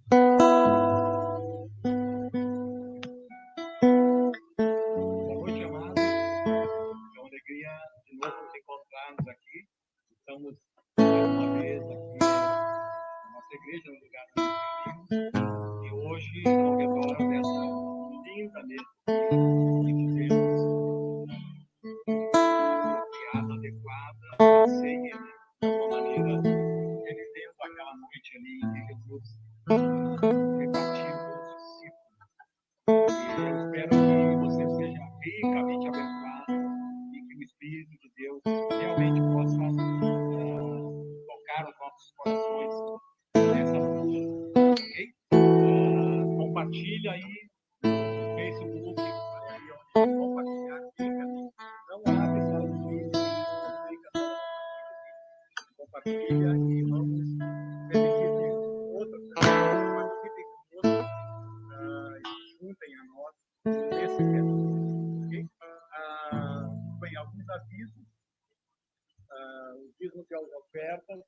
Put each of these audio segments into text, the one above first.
Boa noite, amados. É uma alegria de novo nos encontrarmos aqui. Estamos mais uma vez aqui na nossa igreja, no lugar onde nos reunimos. E hoje, ao redor dessa linda mesa, que fizemos uma piada adequada à ceia, de uma maneira revivendo aquela noite ali em que Jesus repartiu com os discípulos. E eu espero que você seja ricamente abençoado e que o Espírito de Deus realmente possa tocar os nossos corações nessa noite, ok? Compartilha aí no Facebook, aí onde compartilhar, clica, não abre sala de vídeo, não clica só compartilha e vamos permitir que outras pessoas participem conosco e juntem a nós nesse tema, ok? Bem, alguns avisos. Os dízimos e as ofertas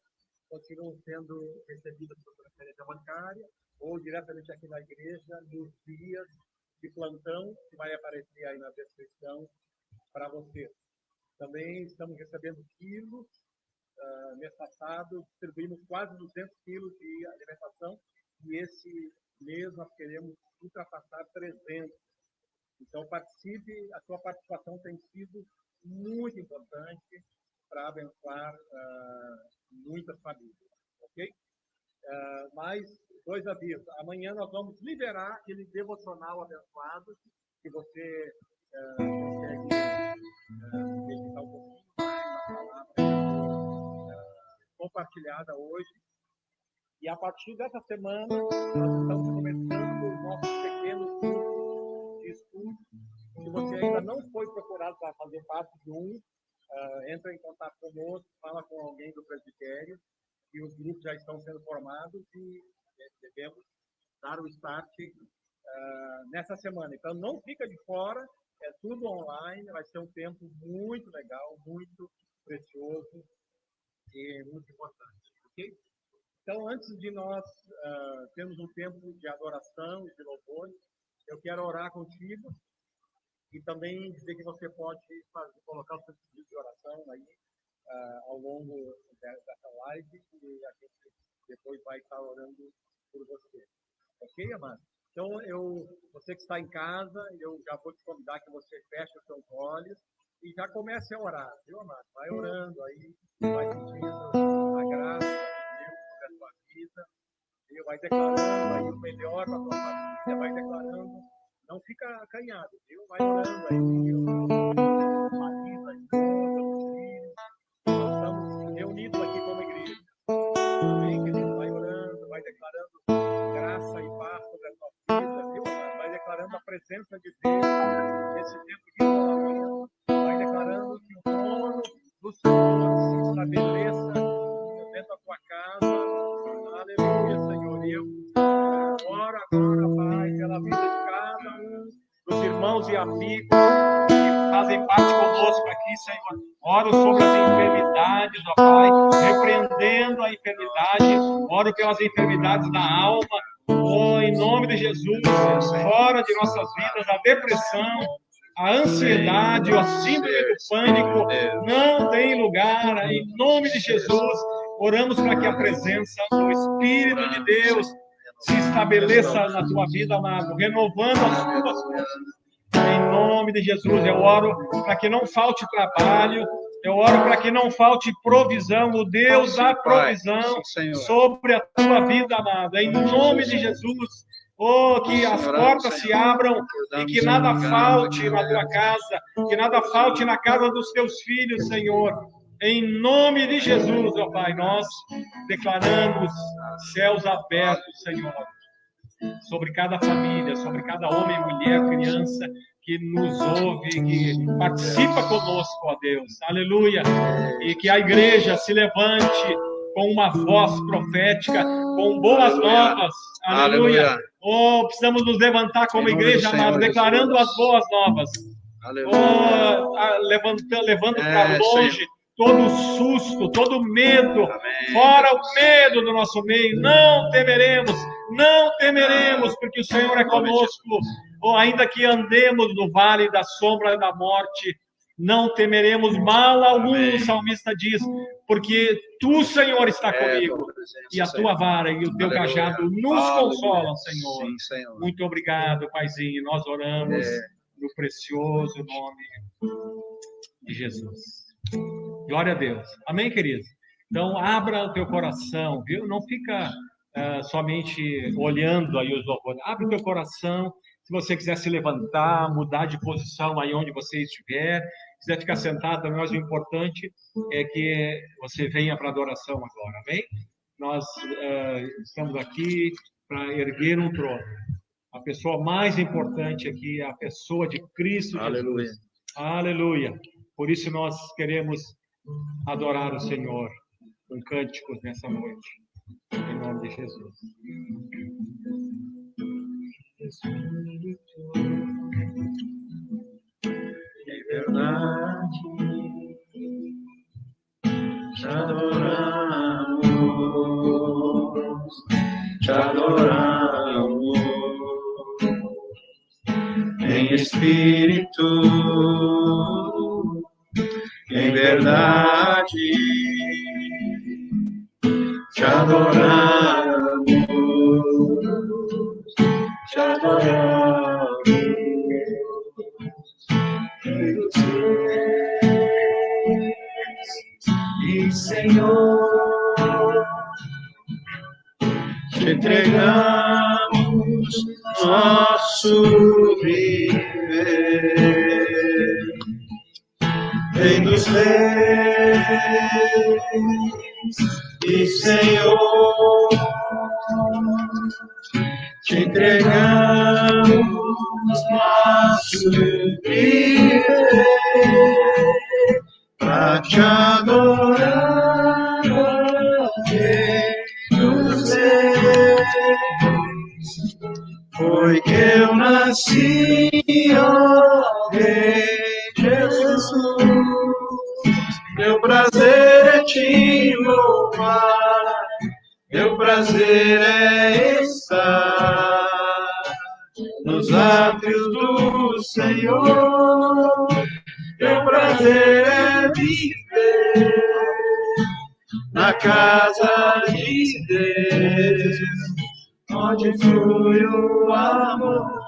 continuam sendo recebidas por transferência bancária ou diretamente aqui na igreja nos dias de plantão, que vai aparecer aí na descrição para você. Também estamos recebendo quilos. Mês passado distribuímos quase 200 quilos de alimentação e esse mês nós queremos ultrapassar 300. Então participe, a sua participação tem sido muito importante para abençoar muitas famílias, ok? Mais dois avisos. Amanhã nós vamos liberar aquele devocional abençoado que você consegue meditar um pouquinho mais na palavra compartilhada hoje. E a partir dessa semana nós estamos começando os nossos pequenos grupos de estudo. Se você ainda não foi procurado para fazer parte de um, entra em contato conosco, fala com alguém do presbitério, e os grupos já estão sendo formados e devemos dar o start nessa semana. Então, não fica de fora, é tudo online, vai ser um tempo muito legal, muito precioso e muito importante, ok? Então, antes de nós termos um tempo de adoração e de louvor, eu quero orar contigo e também dizer que você pode colocar o seu pedido de oração aí ao longo dessa live e a gente depois vai estar orando por você. Ok, amado? Então, você que está em casa, eu já vou te convidar que você feche os seus olhos e já comece a orar, viu, amado? Vai orando aí, vai pedindo a graça de Deus sobre a sua vida, e vai declarando aí o melhor para a sua família, vai declarando, não fica acanhado, viu? Vai orando aí, marido, a esposa, os filhos, nós estamos reunidos aqui como igreja. Amém, querido? Vai orando, vai declarando graça e paz sobre a sua vida, viu? Vai declarando a presença de Deus nesse tempo de isolamento, vai declarando que o trono do Senhor se estabeleça dentro da tua casa. Aleluia, Senhor. E eu oro agora, Pai, pela vida de cada um dos irmãos e amigos que fazem parte conosco aqui, Senhor. Oro sobre as enfermidades, ó Pai, repreendendo a enfermidade. Oro pelas enfermidades da alma. Oh, em nome de Jesus, fora de nossas vidas, a depressão, a ansiedade, a síndrome do pânico não tem lugar. Em nome de Jesus, oramos para que a presença do Espírito de Deus se estabeleça na tua vida, amado, renovando as tuas forças. Em nome de Jesus, eu oro para que não falte trabalho, eu oro para que não falte provisão, o Deus da provisão sobre a tua vida, amado. Em nome de Jesus, oh, que as portas se abram e que nada falte na tua casa, que nada falte na casa dos teus filhos, Senhor. Em nome de Jesus, ó Pai, nós declaramos céus abertos, Senhor, sobre cada família, sobre cada homem, mulher, criança que nos ouve, que participa conosco, ó Deus. Aleluia. E que a igreja se levante com uma voz profética, com boas novas. Aleluia. Oh, precisamos nos levantar como igreja, amado, declarando as boas novas. Oh, levando para longe todo susto, todo medo. Fora o medo do nosso meio. Não temeremos, porque o Senhor é conosco. Ou ainda que andemos no vale da sombra da morte, não temeremos mal algum, o salmista diz, porque tu, Senhor, está comigo, e a tua vara e o teu cajado nos consolam, Senhor. Sim, Senhor. Muito obrigado, Paizinho. Nós oramos no precioso nome de Jesus. Glória a Deus. Amém, querido? Então, abra o teu coração, viu? Não fica somente olhando aí os louvores. Abre o teu coração. Se você quiser se levantar, mudar de posição aí onde você estiver, quiser ficar sentado, mas o importante é que você venha para a adoração agora, amém? Nós estamos aqui para erguer um trono. A pessoa mais importante aqui é a pessoa de Cristo Jesus. Aleluia. Aleluia. Por isso nós queremos adorar o Senhor com cânticos nessa noite. Em nome de Jesus. Em verdade, te adoramos, em espírito, em verdade, te adoramos, te adoramos. E Senhor, te entregamos nosso viver, Rei dos reis e Senhor, te entregamos nosso viver para te adorar, Rei dos reis. Foi que eu nasci, ó Rei Jesus. Meu prazer é te louvar, meu prazer é estar nos átrios do Senhor. Meu prazer é viver na casa de Deus, onde flui o amor,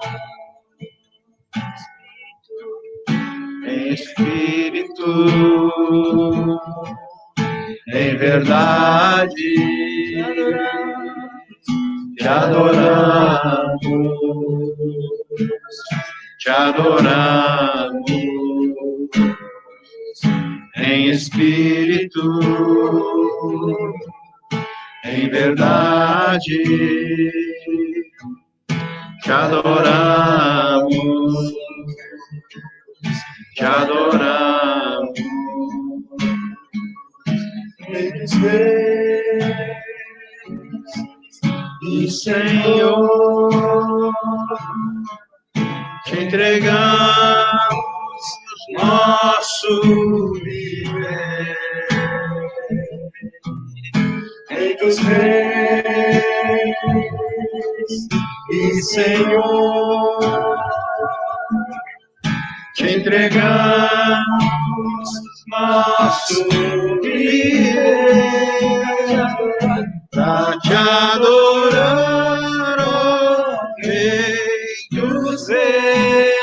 em espírito, em verdade, te adoramos, te adoramos, em espírito, em verdade, te adoramos, te adoramos. Eles vêm, e Senhor, te entregamos nosso viver. Rei dos reis e Senhor, te entregamos nosso viver, pra te adorar, ó Rei dos reis,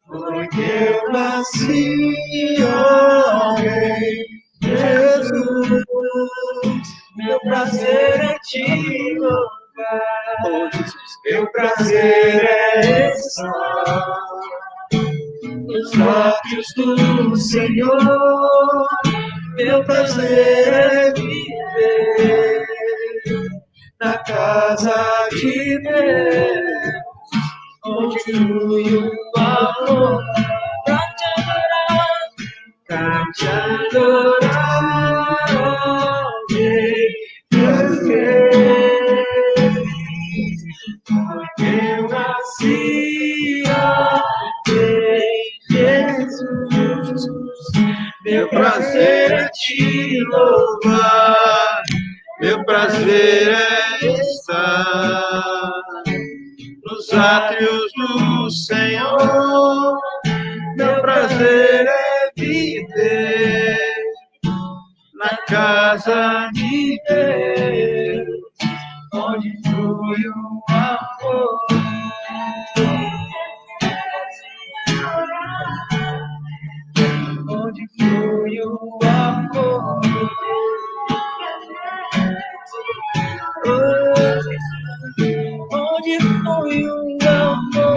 porque eu nasci, ó Rei Jesus, meu prazer é te louvar, meu prazer é estar nos lábios do Senhor, meu prazer é viver na casa de Deus, onde flui o amor, pra te adorar, ó Rei dos reis, porque eu nasci, ó Rei Jesus, meu prazer é te louvar, meu prazer é estar nos átrios do Senhor, meu prazer é viver na casa de Deus, onde flui o amor. Onde flui o amor. Onde flui o amor.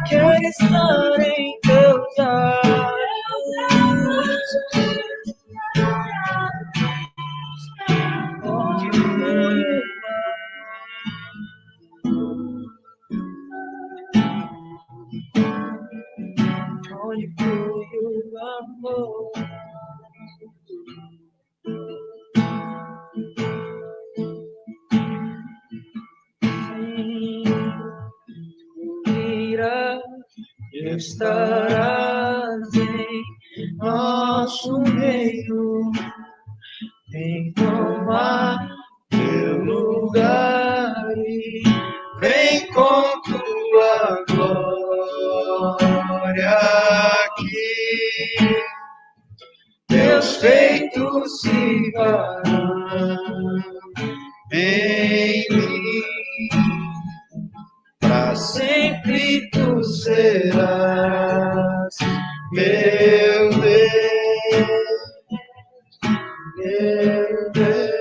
Quero estar em teus olhos. Onde flui onde flui o amor. Irás, estarás em nosso meio, vem tomar teu lugar e vem com tua glória aqui. Teus feitos se farão em mim, pra sempre tu serás meu Deus, meu Deus.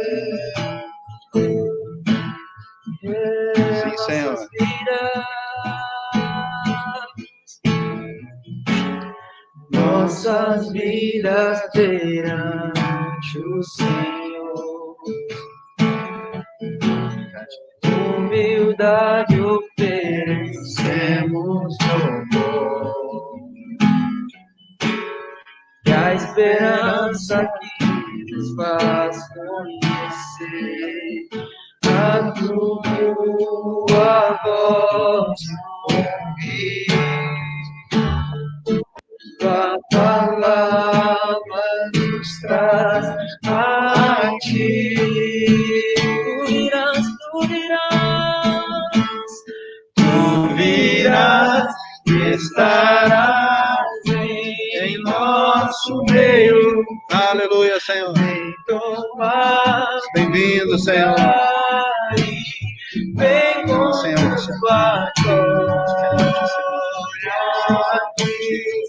Sim, Senhor. Nossas vidas perante o Senhor, humildade oferecemos louvor, e a esperança que nos faz conhecer a tua voz, ouvir tua palavra nos traz a ti. Tu virás e estarás nosso meio. Aleluia, Senhor. Vem tomar. Bem-vindo, Senhor. Vem com Senhor, tua glória,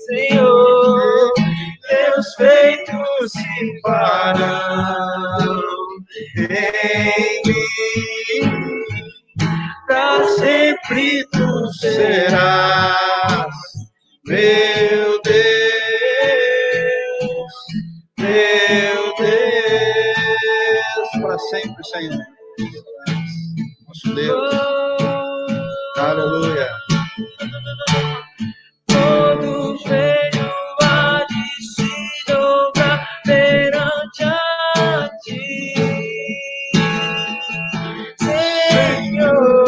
Senhor. Teus feitos se farão em mim. Pra sempre tu serás, meu Deus, meu Deus, Para sempre, Senhor. Nosso Deus. Aleluia. Todo joelho há de se dobrar perante a ti, Senhor.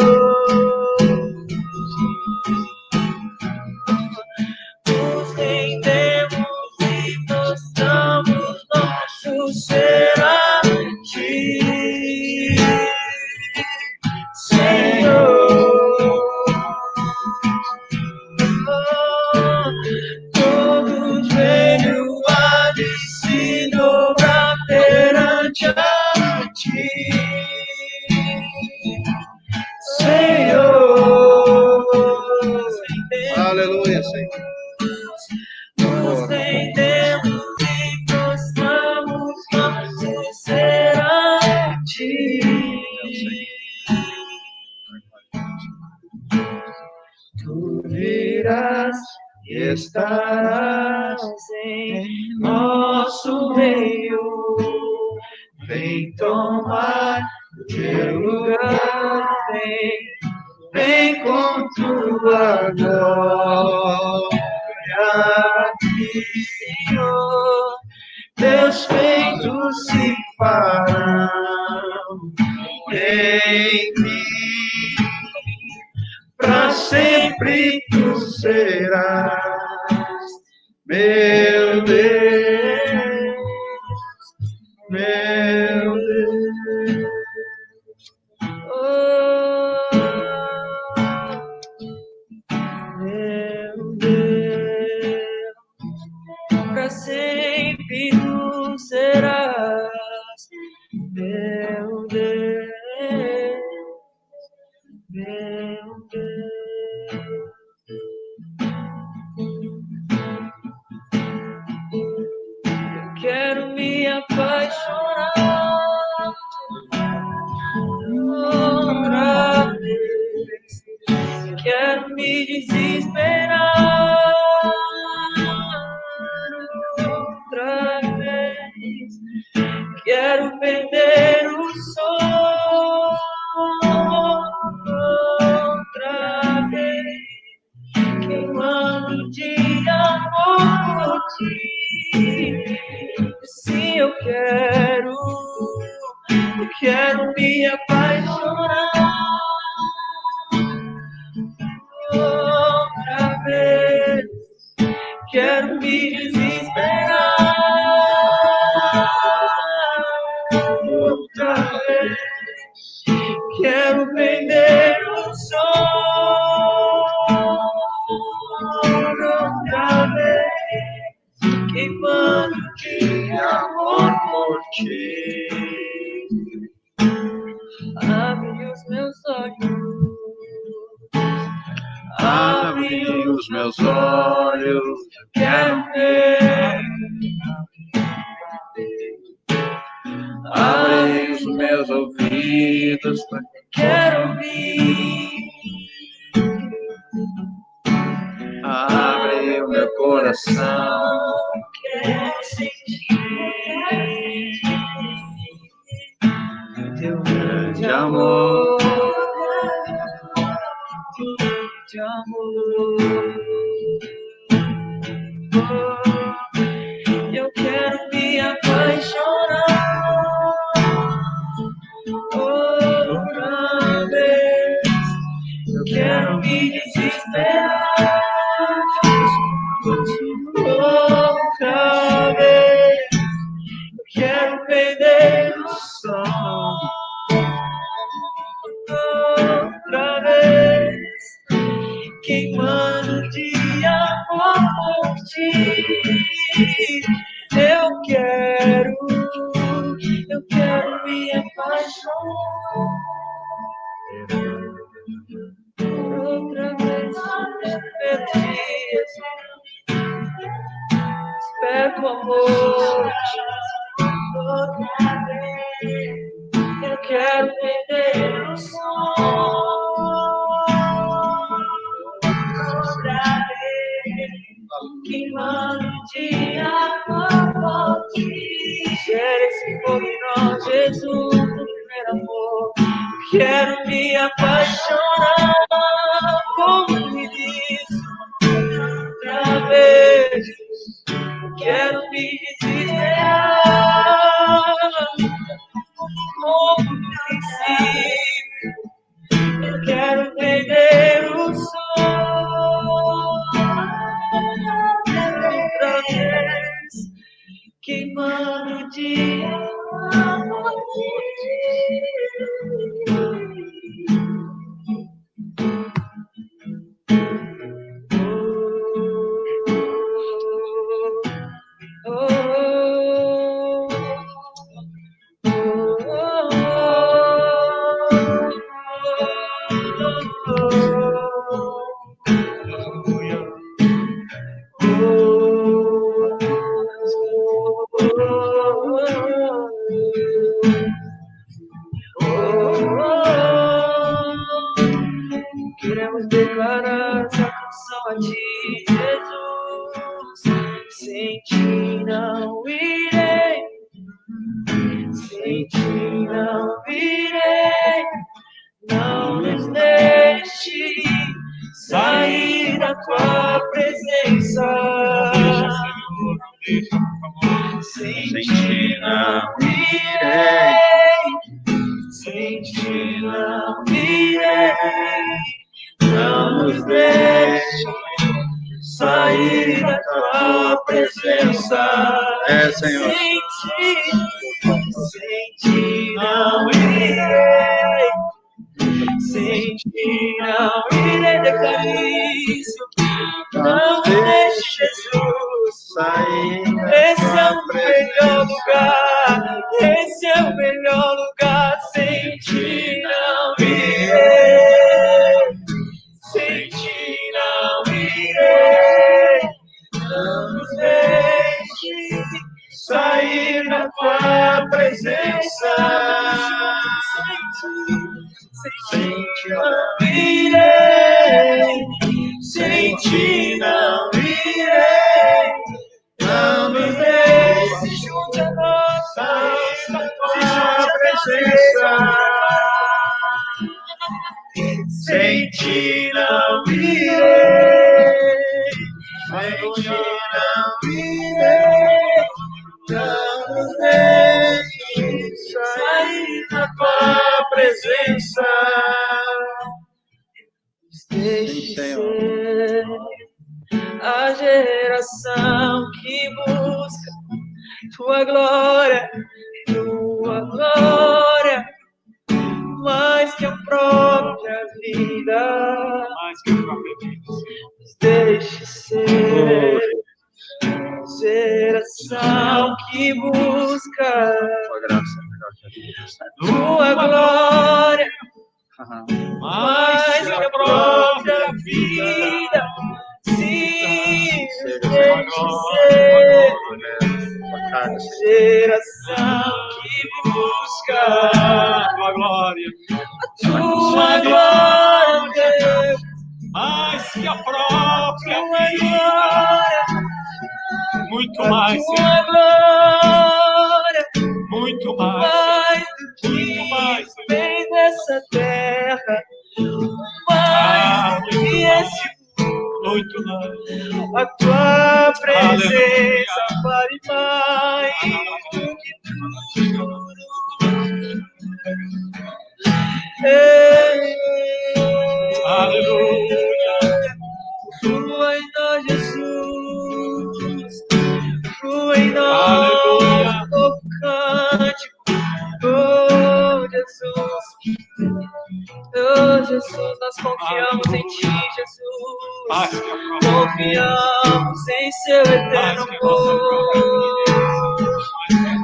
Nos rendemos e mostramos nosso ser a ti, Senhor. Todo joelho há de se dobrar perante a ti, Senhor. Aleluia, Senhor. Nos rendemos e mostramos nosso ser a ti. Tu virás e estarás em nosso meio. Vem tomar o teu lugar, vem com tua glória aqui, Senhor. Teus feitos se farão em mim. Pra sempre tu serás, meu Deus, meu Deus. Oh, meu Deus, pra sempre tu serás, meu Deus. Meu Deus, eu quero me apaixonar outra vez, quero me desesperar outra vez, quero perder o sono outra vez, queimando de amor por ti. Se eu quero me apaixonar outra vez, quero me desesperar outra vez, quero prender o sol outra vez, queimando de amor por ti. Abre os meus olhos, abre os meus olhos, eu quero ver. Abre os meus ouvidos, eu quero ouvir. Abre o meu coração, quero sentir teu grande amor, teu grande amor. Eu quero me apaixonar outra vez, eu quero me desesperar outra vez, eu quero perder o som outra vez, queimando de amor por ti. Eu quero me apaixonar outra vez pelo Jesus. Espero o amor outra vez. Eu quero perder o som outra vez, queimando de água forte. Gera esse fogo em nós, Jesus, no primeiro amor. Eu quero me apaixonar, como me diz outra vez. Eu quero me desesperar, como no princípio. Eu quero perder o sol outra vez, queimando de amor. Queremos declarar essa canção a ti, Jesus. Sem ti não irei, sem ti não irei. Não nos deixe sair da tua presença. Sem ti não irei, sem ti não irei. Não nos deixe sair da tua presença. Senhor. Sem ti não irei, sem ti não irei. Declare isso. Não deixe Jesus sair. Esse é o melhor lugar. Esse é o melhor lugar. Sem ti não irei, sem ti não irei. Não nos deixe sair da tua presença. Sem ti não irei, sem ti não irei. Não nos deixe junto a nós sair da tua presença. Sem ti não irei, sem ti não irei. Não nos deixe sair da tua presença. Deixe ser a geração que busca tua glória, mais que a própria vida. Deixe ser geração que busca tua glória, mais que a própria vida. Sim, deixe ser geração que busca tua glória, Deus, Mais que a própria tua vida. glória, Muito mais, tua Senhor. glória, Muito mais. mais do que vem dessa terra, mais do que esse Muito mais. a tua presença vale mais do que tudo. Aleluia. Flua em nós, Jesus. Flua em nós, Aleluia. o cântico. Oh, Jesus. Oh, Jesus, nós confiamos em ti, Jesus. Mais que a confiamos em seu eterno amor.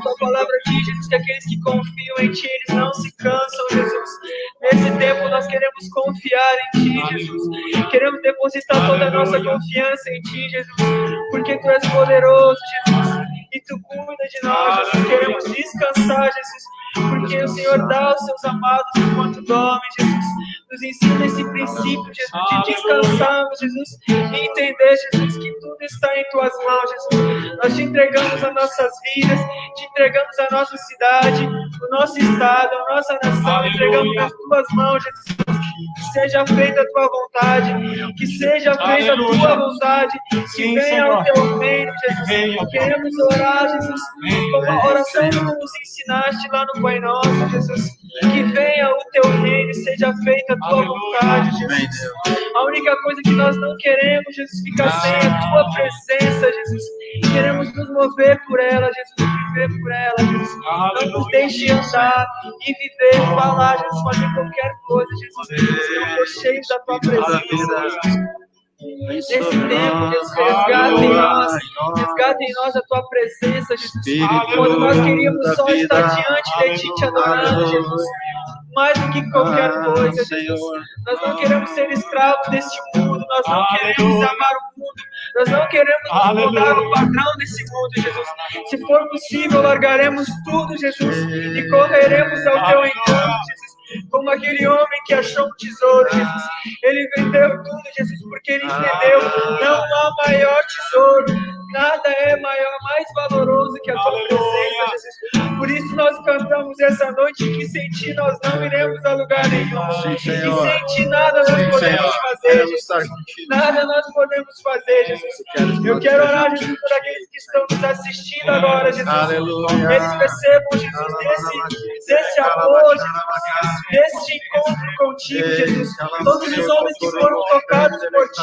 Tua palavra diz, Jesus, que aqueles que confiam em Ti, eles não se cansam, Jesus. Nesse tempo nós queremos confiar em Ti, Jesus. Queremos depositar toda a nossa confiança em Ti, Jesus. Porque Tu és poderoso, Jesus. E Tu cuida de nós, Jesus. Queremos descansar, Jesus. Porque o Senhor dá aos seus amados enquanto dormem, Jesus. Nos ensina esse princípio, Jesus, de descansarmos, Jesus. E entender, Jesus, que tudo está em Tuas mãos, Jesus. Nós Te entregamos as nossas vidas, Te entregamos a nossa cidade, o nosso estado, a nossa nação. Entregamos nas Tuas mãos, Jesus. Que seja feita a Tua vontade, que seja feita a Tua vontade, que venha o Teu reino, Jesus. Queremos orar, Jesus, como a oração que Tu nos ensinaste lá no Pai Nosso, Jesus. Que venha o Teu reino e seja feita a Tua vontade, Jesus. A única coisa que nós não queremos, Jesus, ficar sem a Tua presença, Jesus. Queremos nos mover por ela, Jesus, viver por ela, Jesus. Não nos deixe andar e viver, falar, Jesus, fazer qualquer coisa, Jesus. Se não for cheio da Tua presença, Jesus. Nesse tempo, Jesus, resgata em nós a Tua presença, Jesus. Quando nós queríamos só estar diante de Ti, Te adorando, Jesus. Mais do que qualquer coisa, Jesus. Nós não queremos ser escravos deste mundo, nós não queremos amar o mundo, nós não queremos mudar o padrão desse mundo, Jesus. Se for possível, largaremos tudo, Jesus, e correremos ao Teu encontro, Jesus. Como aquele homem que achou um tesouro, Jesus. Ele vendeu tudo, Jesus, porque ele entendeu. Não há maior tesouro. Nada é maior, mais valoroso que a Tua presença, Jesus. Por isso nós cantamos essa noite que sem Ti nós não iremos a lugar nenhum. Sim, E Senhor. sem Ti nada nós podemos fazer, Jesus. Nada nós podemos fazer, Jesus. Eu quero orar, Jesus, por aqueles que estão nos assistindo agora, Jesus. Aleluia. Eles percebam, Jesus, desse amor, Jesus, deste encontro contigo, Jesus. Todos os homens que foram tocados por Ti,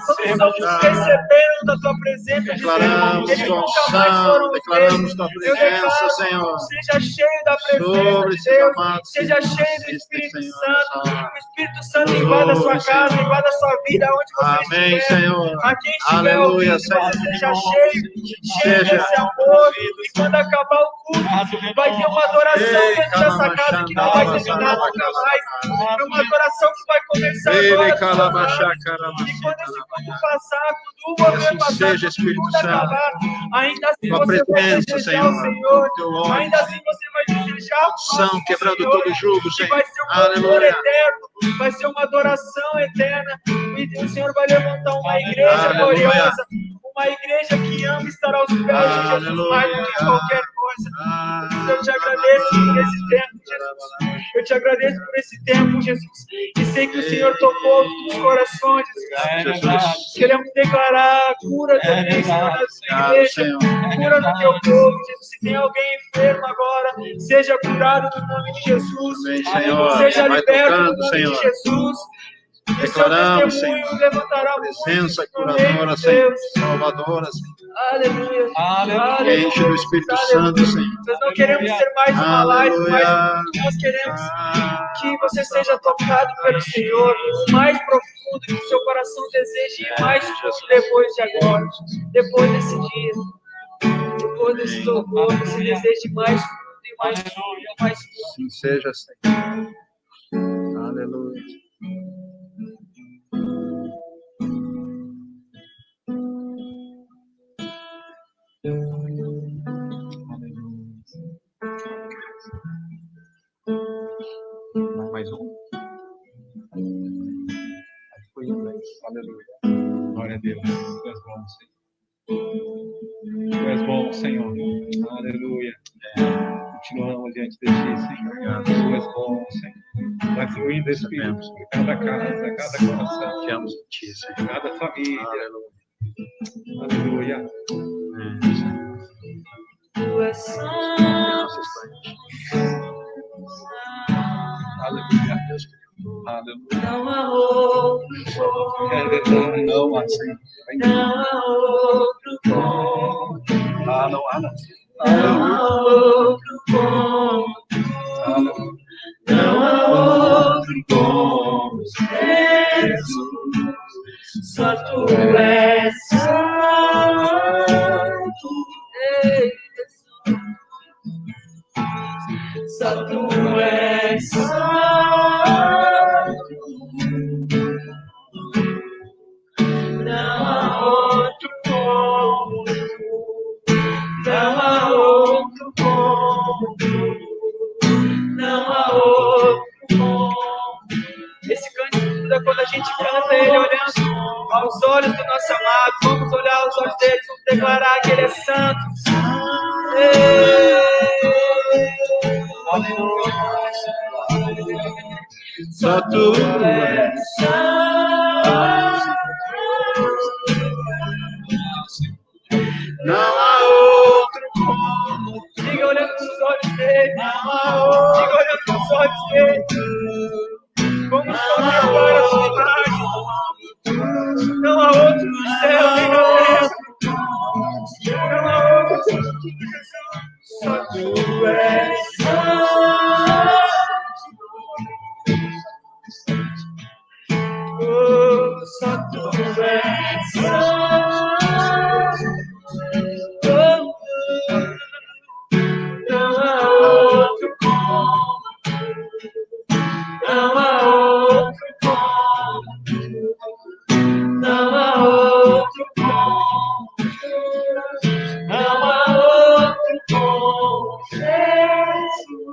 todos os homens que receberam da Tua presença, Jesus. Declaramos Eles Tua nunca mais unção, foram declaramos Tua eu declaro, presença, Senhor. seja cheio da presença Sobre de esses Deus, amados seja que cheio do assistem, Espírito Senhor, Santo. nessa hora. O Espírito Santo invada a sua casa, invada a sua vida, onde você Amém, estiver. Senhor. A quem estiver Aleluia, ouvindo, que você Senhor. seja cheio desse amor. E quando acabar o culto, vai ter uma adoração dentro dessa casa que não vai terminar nunca mais. É uma adoração que vai começar agora. E quando esse culto passar, quando o mover passar, seja, quando Espírito tudo Santo. acabar, ainda assim Tua você vai presença, desejar o Senhor. Senhor. Ainda assim você vai desejar o São quebrando todo jugo, e Senhor. vai ser um louvor Aleluia. eterno, vai ser uma adoração eterna. E o Senhor vai levantar uma igreja Aleluia. gloriosa, uma igreja que ama estar aos pés de Jesus Aleluia. mais do que qualquer coisa. Eu te agradeço por esse tempo, Jesus. Eu te agradeço por esse tempo, Jesus. E sei que o Senhor tocou os corações, Jesus. Queremos declarar a cura também, Senhor, na igreja. Cura no Teu povo, Jesus. Se tem alguém enfermo agora, seja curado no nome de Jesus. Amém, Senhor. Seja Vai liberto no tocando, nome Senhor. de Jesus. E o seu Declaramos, testemunho Senhor, levantará presença muitos no reino curadora, de Senhor, Deus. salvadora, Senhor. Aleluia. Aleluia. Enche do Espírito Aleluia. Santo, Senhor. Nós não queremos ser mais uma live, mas Aleluia. nós queremos que você seja tocado pelo Senhor, o mais profundo, que o seu coração deseje ir mais fundo depois de agora, depois desse dia, depois desse louvor, você deseje mais fundo e mais fundo e mais fundo. Assim seja, Senhor. Aleluia. Mais um. Foi em inglês. Aleluia. Glória a Deus. Tu és bom, Senhor. Tu és bom, Senhor. Aleluia. Continuamos diante de Ti, Senhor. Tu és bom, Senhor. Vai fluindo, Espírito, em cada casa, cada coração. Confiamos em Ti, Senhor. Cada família. Aleluia. Aleluia. Tu és santo. Aleluia. Aleluia. Não há outro bom. Não há, Senhor. Não há outro bom. Não há, não. Não há outro bom. Não há outro bom. Jesus. Só Tu amados. Vamos olhar os olhos deles, vamos declarar que Ele é santo. Só tu és não há outro como tu. Diga olhando nos olhos dele. Não há outro. Diga olhando nos olhos dele. Vamos contemplar a sua imagem. Não há outro no céu, nem na terra. Não há outro como Jesus. Só tu és santo. Oh, só tu és santo. Oh, não há outro como tu. Não há outro como tu. Não há outro como tu. Não há outro como Jesus.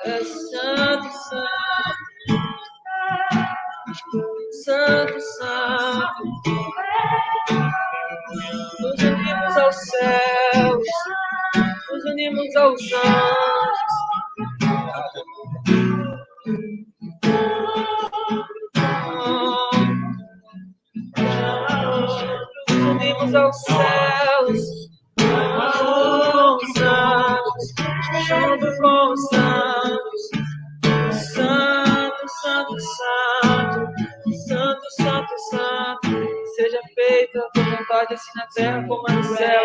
É santo, santo, santo, santo. Nos unimos aos céus, nos unimos aos anjos. Nos unimos aos céus, aos anjos, junto com os santos. Santo, santo, santo, santo, santo, santo. Seja feita a tua vontade assim na terra como é no céu.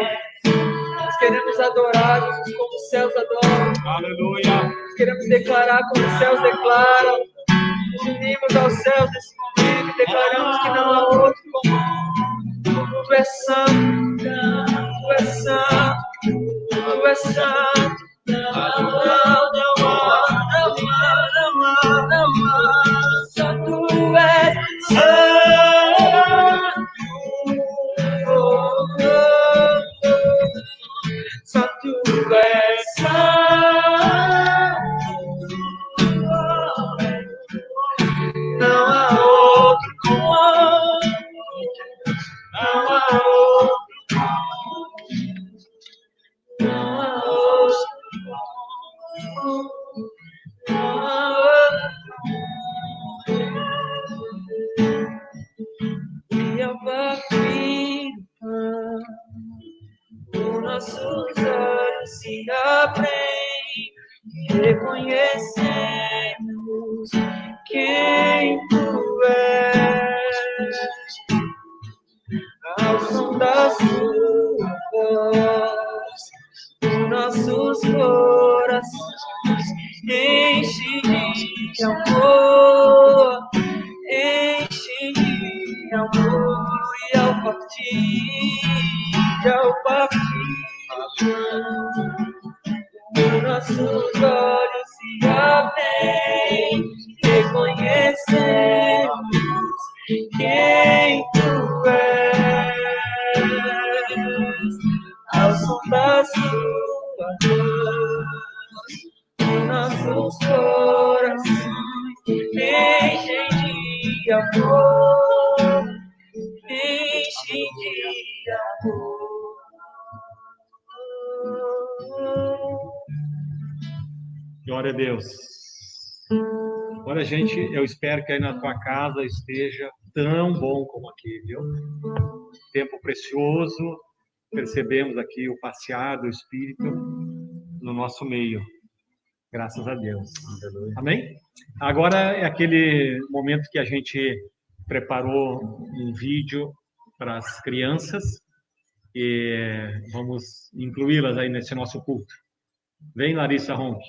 Nós queremos adorar Jesus como os céus adoram. Aleluia. Nós queremos declarar como os céus declaram. Nos unimos aos céus nesse momento e declaramos que não há outro como tu és santo. Tu és santo. Tu és santo. Não há. Só tu és santo. Só tu és santo. Não há outro como. Não há outro como. Não há outro como. Não há outro. E a partir os nossos olhos se abrem e reconhecemos quem tu és. Ao som da sua voz, os nossos corações enchem de amor, enchem de amor. E ao partir, os nossos olhos se abrem, reconhecemos quem tu és. Ao som da sua voz, os nossos corações enchem de amor, enchem de amor. Glória a Deus. Olha, gente, eu espero que aí na tua casa esteja tão bom como aqui, viu? Tempo precioso, percebemos aqui o passear do Espírito no nosso meio. Graças a Deus. Amém? Agora é aquele momento que a gente preparou um vídeo para as crianças e vamos incluí-las aí nesse nosso culto. Vem, Larissa Ronque.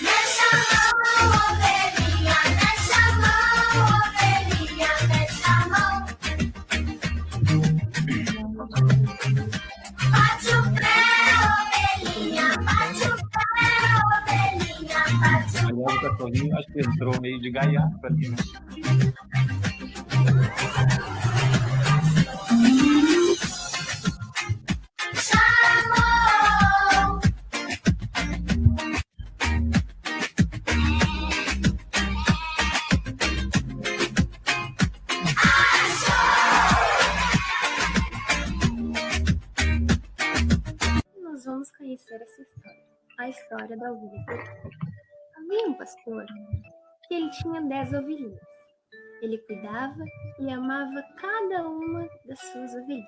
Deixa a ovelha. cachorrinho, acho que entrou meio de gaiato ali, né? Nós vamos conhecer essa história, a história da ovelha perdida. Havia um pastor que ele tinha 10 ovelhinhas. Ele cuidava e amava cada uma das suas ovelhinhas.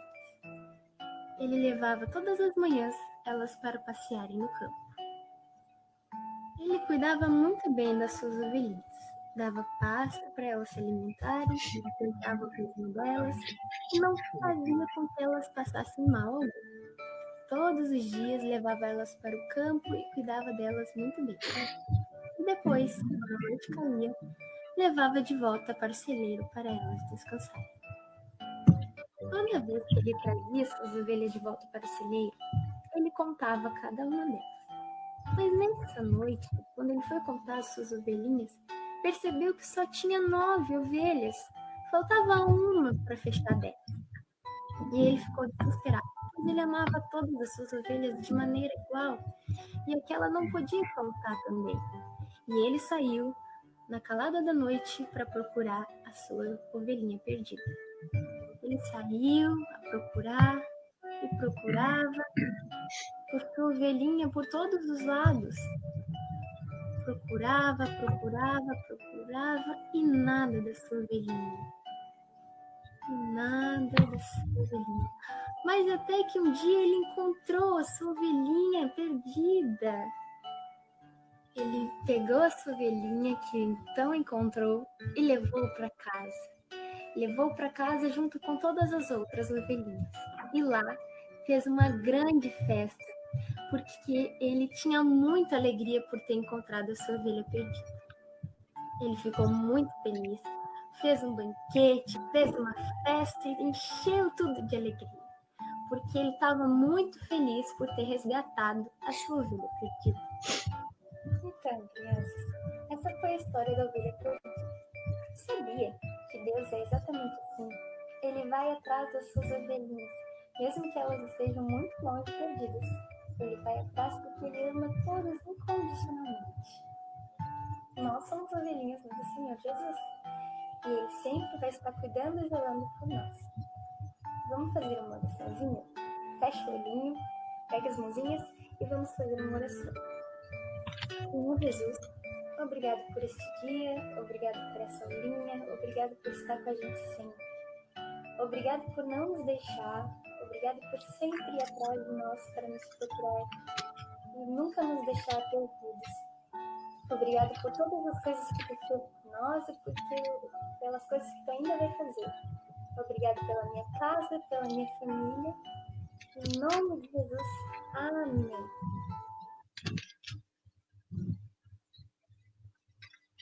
Ele levava todas as manhãs elas para passearem no campo. Ele cuidava muito bem das suas ovelhinhas. Dava pasta para elas se alimentarem, cuidava o ritmo delas e não fazia com que elas passassem mal algum. Todos os dias levava elas para o campo e cuidava delas muito bem. E depois, quando a noite caía, levava de volta para o celeiro para elas descansarem. Toda vez que ele trazia suas ovelhas de volta para o celeiro, ele contava cada uma delas. Mas nessa noite, quando ele foi contar as suas ovelhinhas, percebeu que só tinha 9 ovelhas. Faltava uma para fechar 10. E ele ficou desesperado, pois ele amava todas as suas ovelhas de maneira igual, e aquela não podia faltar também. E ele saiu na calada da noite para procurar a sua ovelhinha perdida. Ele saiu a procurar e procurava por sua ovelhinha por todos os lados. Procurava e nada da sua ovelhinha. Nada da sua ovelhinha. Mas até que um dia ele encontrou a sua ovelhinha perdida. Ele pegou a sua ovelhinha que então encontrou e levou para casa. Levou para casa junto com todas as outras ovelhinhas. E lá fez uma grande festa, porque ele tinha muita alegria por ter encontrado a sua ovelha perdida. Ele ficou muito feliz, fez um banquete, fez uma festa e encheu tudo de alegria, porque ele estava muito feliz por ter resgatado a sua ovelha perdida. Então, crianças, essa foi a história da ovelha perdida. Sabia que Deus é exatamente assim? Ele vai atrás das suas ovelhinhas, mesmo que elas estejam muito longe perdidas. Ele vai atrás porque ele ama todas incondicionalmente. Nós somos ovelhinhas do Senhor Jesus. E ele sempre vai estar cuidando e zelando por nós. Vamos fazer uma oraçãozinha? Fecha o olhinho, pega as mãozinhas e vamos fazer uma oração. Senhor Jesus, obrigado por este dia, obrigado por essa aulinha, obrigado por estar com a gente sempre. Obrigado por não nos deixar, obrigado por sempre ir atrás de nós para nos procurar e nunca nos deixar perdidos. Obrigado por todas as coisas que tu fez por nós e pelas coisas que tu ainda vai fazer. Obrigado pela minha casa, pela minha família. Em nome de Jesus, amém.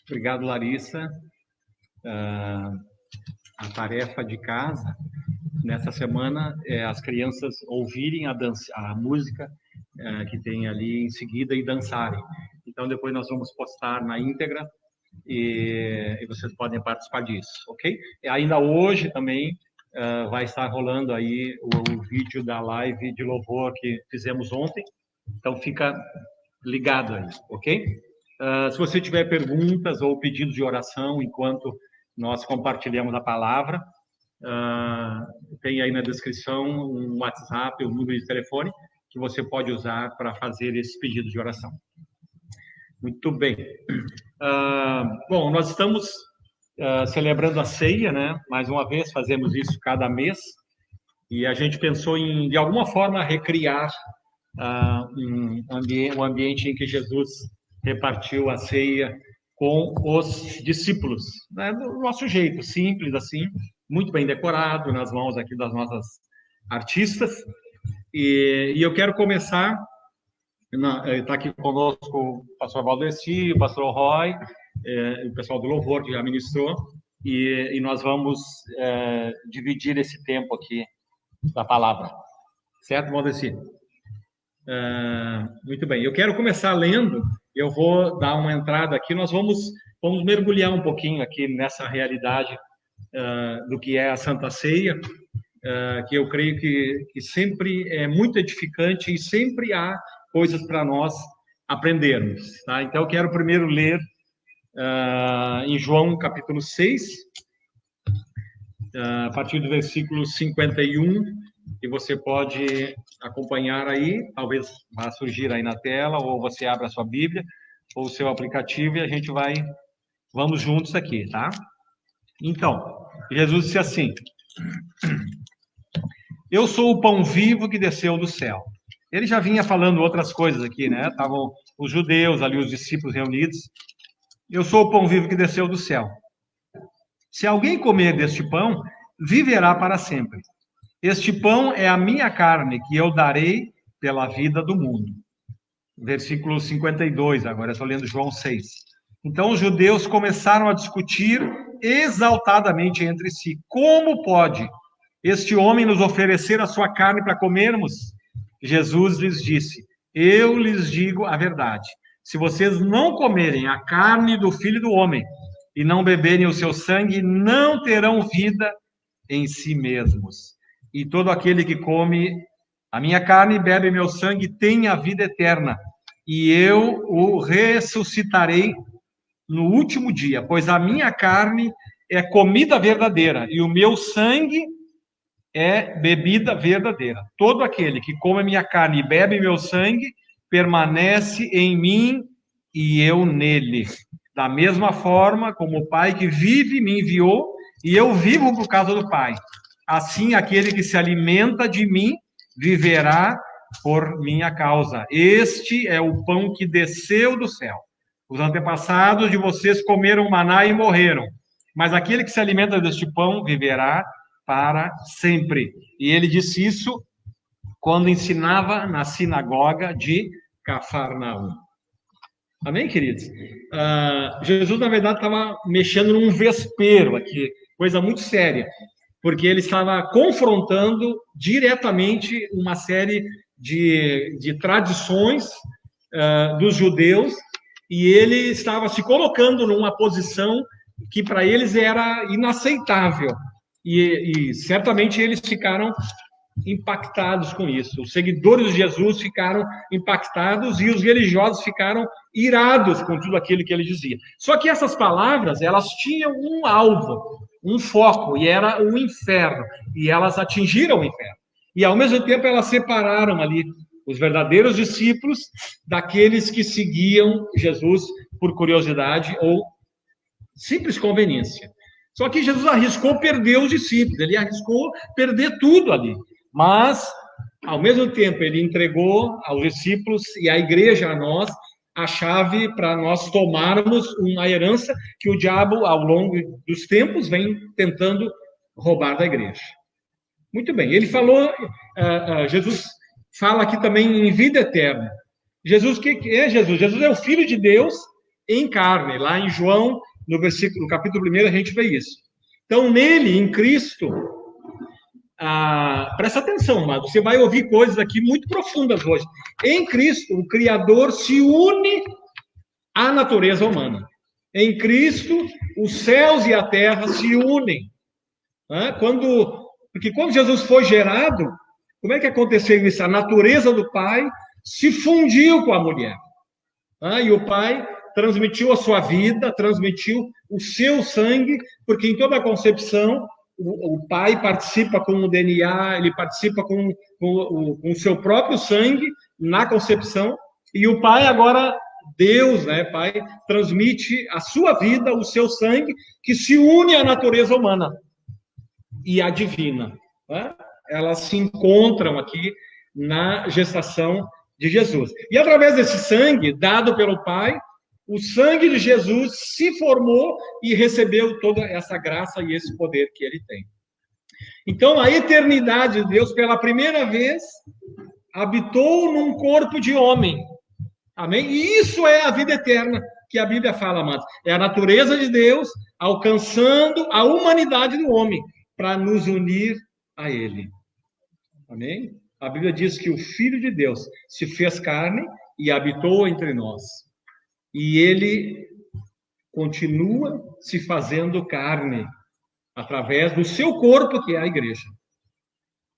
Obrigado, Larissa. A tarefa de casa nessa semana é as crianças ouvirem a música que tem ali em seguida e dançarem. Então, depois nós vamos postar na íntegra e vocês podem participar disso, ok? E ainda hoje também vai estar rolando aí o vídeo da live de louvor que fizemos ontem. Então, fica ligado aí, ok? Se você tiver perguntas ou pedidos de oração enquanto nós compartilhamos a palavra, tem aí na descrição um WhatsApp, um número de telefone que você pode usar para fazer esse pedido de oração. Muito bem. Bom, nós estamos celebrando a ceia, né? Mais uma vez, fazemos isso cada mês. E a gente pensou em, de alguma forma, recriar um ambiente em que Jesus repartiu a ceia com os discípulos, né? Do nosso jeito, simples assim, muito bem decorado, nas mãos aqui das nossas artistas. E eu quero começar, está aqui conosco o pastor Valdeci, o pastor Roy, o pessoal do Louvor que já ministrou, e nós vamos dividir esse tempo aqui da palavra. Certo, Valdeci? Muito bem. Eu quero começar lendo eu vou dar uma entrada aqui, nós vamos mergulhar um pouquinho aqui nessa realidade do que é a Santa Ceia, que eu creio que sempre é muito edificante e sempre há coisas para nós aprendermos. Tá? Então, eu quero primeiro ler em João capítulo 6, a partir do versículo 51, e você pode acompanhar aí, talvez vá surgir aí na tela, ou você abre a sua Bíblia, ou o seu aplicativo, e a gente vamos juntos aqui, tá? Então, Jesus disse assim: eu sou o pão vivo que desceu do céu. Ele já vinha falando outras coisas aqui, né? Estavam os judeus ali, os discípulos reunidos. Eu sou o pão vivo que desceu do céu. Se alguém comer deste pão, viverá para sempre. Este pão é a minha carne, que eu darei pela vida do mundo. Versículo 52, agora eu estou lendo João 6. Então os judeus começaram a discutir exaltadamente entre si: como pode este homem nos oferecer a sua carne para comermos? Jesus lhes disse: eu lhes digo a verdade. Se vocês não comerem a carne do Filho do Homem e não beberem o seu sangue, não terão vida em si mesmos. E todo aquele que come a minha carne e bebe meu sangue tem a vida eterna, e eu o ressuscitarei no último dia, pois a minha carne é comida verdadeira e o meu sangue é bebida verdadeira. Todo aquele que come a minha carne e bebe meu sangue permanece em mim e eu nele. Da mesma forma como o Pai que vive me enviou e eu vivo por causa do Pai. Assim, aquele que se alimenta de mim viverá por minha causa. Este é o pão que desceu do céu. Os antepassados de vocês comeram maná e morreram. Mas aquele que se alimenta deste pão viverá para sempre. E ele disse isso quando ensinava na sinagoga de Cafarnaum. Amém, queridos? Jesus, na verdade, estava mexendo num vespeiro aqui, coisa muito séria, porque ele estava confrontando diretamente uma série de tradições dos judeus, e ele estava se colocando numa posição que para eles era inaceitável. E certamente eles ficaram impactados com isso. Os seguidores de Jesus ficaram impactados e os religiosos ficaram irados com tudo aquilo que ele dizia. Só que essas palavras, elas tinham um alvo, um foco, e era o inferno. E elas atingiram o inferno. E, ao mesmo tempo, elas separaram ali os verdadeiros discípulos daqueles que seguiam Jesus por curiosidade ou simples conveniência. Só que Jesus arriscou perder os discípulos, ele arriscou perder tudo ali. Mas, ao mesmo tempo, ele entregou aos discípulos e à igreja, a nós, a chave para nós tomarmos uma herança que o diabo, ao longo dos tempos, vem tentando roubar da igreja. Muito bem, ele falou, Jesus fala aqui também em vida eterna. Jesus, o que é Jesus? Jesus é o Filho de Deus em carne. Lá em João, no capítulo 1, a gente vê isso. Então, nele, em Cristo, presta atenção, mas você vai ouvir coisas aqui muito profundas hoje. Em Cristo, o Criador se une à natureza humana. Em Cristo, os céus e a terra se unem. Porque quando Jesus foi gerado, como é que aconteceu isso? A natureza do Pai se fundiu com a mulher. E o Pai transmitiu a sua vida, transmitiu o seu sangue, porque em toda a concepção, o Pai participa com o DNA, ele participa com o seu próprio sangue na concepção, e o Pai agora, Deus, né, Pai, transmite a sua vida, o seu sangue, que se une à natureza humana e à divina. Elas se encontram aqui na gestação de Jesus. E através desse sangue, dado pelo Pai, o sangue de Jesus se formou e recebeu toda essa graça e esse poder que ele tem. Então, a eternidade de Deus, pela primeira vez, habitou num corpo de homem. Amém? E isso é a vida eterna que a Bíblia fala, amados. É a natureza de Deus alcançando a humanidade do homem para nos unir a ele. Amém? A Bíblia diz que o Filho de Deus se fez carne e habitou entre nós. e ele continua se fazendo carne através do seu corpo, que é a igreja.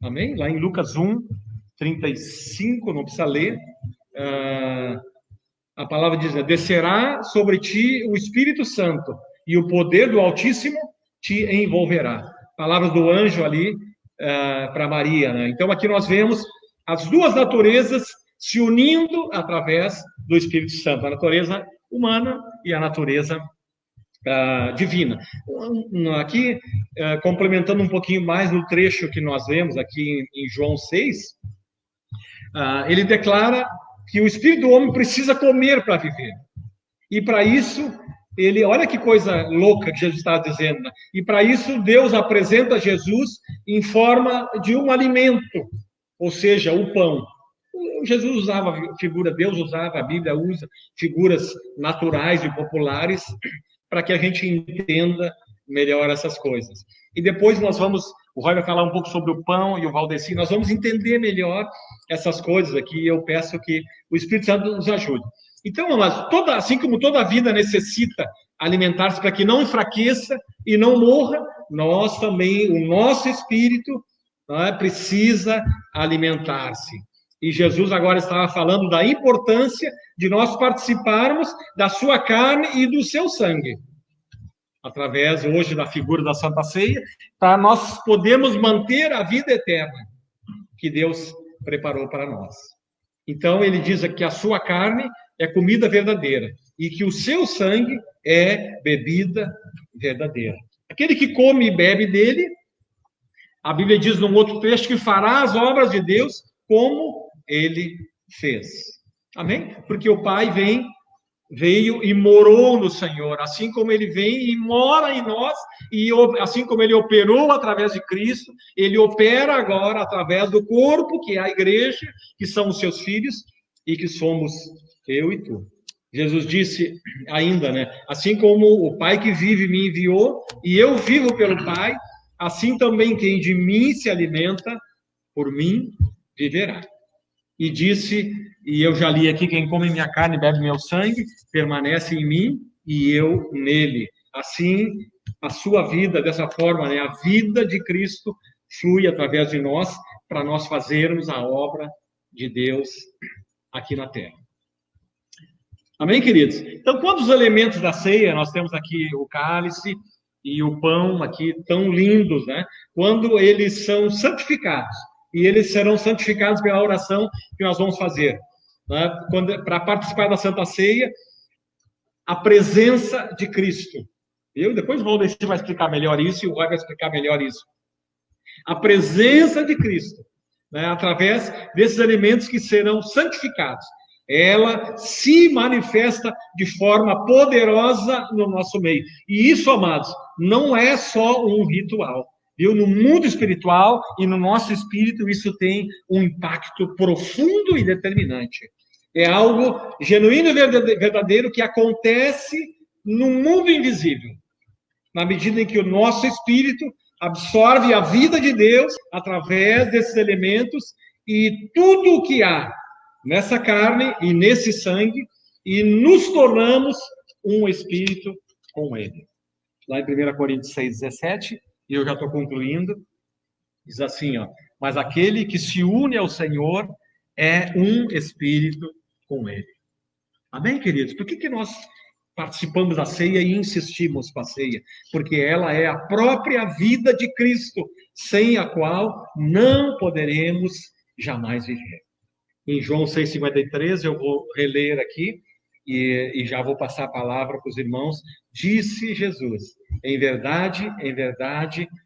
Amém? Lá em Lucas 1:35, não precisa ler, a palavra diz, descerá sobre ti o Espírito Santo, e o poder do Altíssimo te envolverá. Palavras do anjo ali para Maria, né? Então aqui nós vemos as duas naturezas se unindo através do Espírito Santo, a natureza humana e a natureza divina. Aqui, complementando um pouquinho mais no trecho que nós vemos aqui em João 6, ele declara que o espírito do homem precisa comer para viver. E para isso, olha que coisa louca que Jesus está dizendo, né? E para isso Deus apresenta Jesus em forma de um alimento, ou seja, o pão. Jesus usava Deus usava, a Bíblia usa figuras naturais e populares para que a gente entenda melhor essas coisas. E depois o Roy vai falar um pouco sobre o pão e o Valdeci, nós vamos entender melhor essas coisas aqui, e eu peço que o Espírito Santo nos ajude. Então, amados, assim como toda a vida necessita alimentar-se para que não enfraqueça e não morra, nós também, o nosso espírito, precisa alimentar-se. E Jesus agora estava falando da importância de nós participarmos da sua carne e do seu sangue. Através, hoje, da figura da Santa Ceia, para nós podermos manter a vida eterna que Deus preparou para nós. Então, ele diz que a sua carne é comida verdadeira e que o seu sangue é bebida verdadeira. Aquele que come e bebe dele, a Bíblia diz num outro texto que fará as obras de Deus como ele fez. Amém? Porque o Pai veio e morou no Senhor, assim como ele vem e mora em nós, e assim como ele operou através de Cristo, ele opera agora através do corpo, que é a igreja, que são os seus filhos, e que somos eu e tu. Jesus disse ainda, né? Assim como o Pai que vive me enviou, e eu vivo pelo Pai, assim também quem de mim se alimenta, por mim viverá. E disse, e eu já li aqui, quem come minha carne e bebe meu sangue, permanece em mim e eu nele. Assim, a sua vida, dessa forma, né, a vida de Cristo flui através de nós, para nós fazermos a obra de Deus aqui na terra. Amém, queridos? Então, quantos elementos da ceia? Nós temos aqui o cálice e o pão aqui, tão lindos, né? Quando eles são santificados. E eles serão santificados pela oração que nós vamos fazer. Né? Para participar da Santa Ceia, a presença de Cristo. Depois o Valdeci vai explicar melhor isso, e o Roy vai explicar melhor isso. A presença de Cristo, né? Através desses elementos que serão santificados. Ela se manifesta de forma poderosa no nosso meio. E isso, amados, não é só um ritual. No mundo espiritual e no nosso espírito, isso tem um impacto profundo e determinante. É algo genuíno e verdadeiro que acontece no mundo invisível. Na medida em que o nosso espírito absorve a vida de Deus através desses elementos e tudo o que há nessa carne e nesse sangue, e nos tornamos um espírito com ele. Lá em 1 Coríntios 6,17, e eu já estou concluindo, diz assim, mas aquele que se une ao Senhor é um espírito com ele. Amém, queridos? Por que nós participamos da ceia e insistimos com a ceia? Porque ela é a própria vida de Cristo, sem a qual não poderemos jamais viver. Em João 6,53, eu vou reler aqui, e já vou passar a palavra para os irmãos. Disse Jesus, em verdade,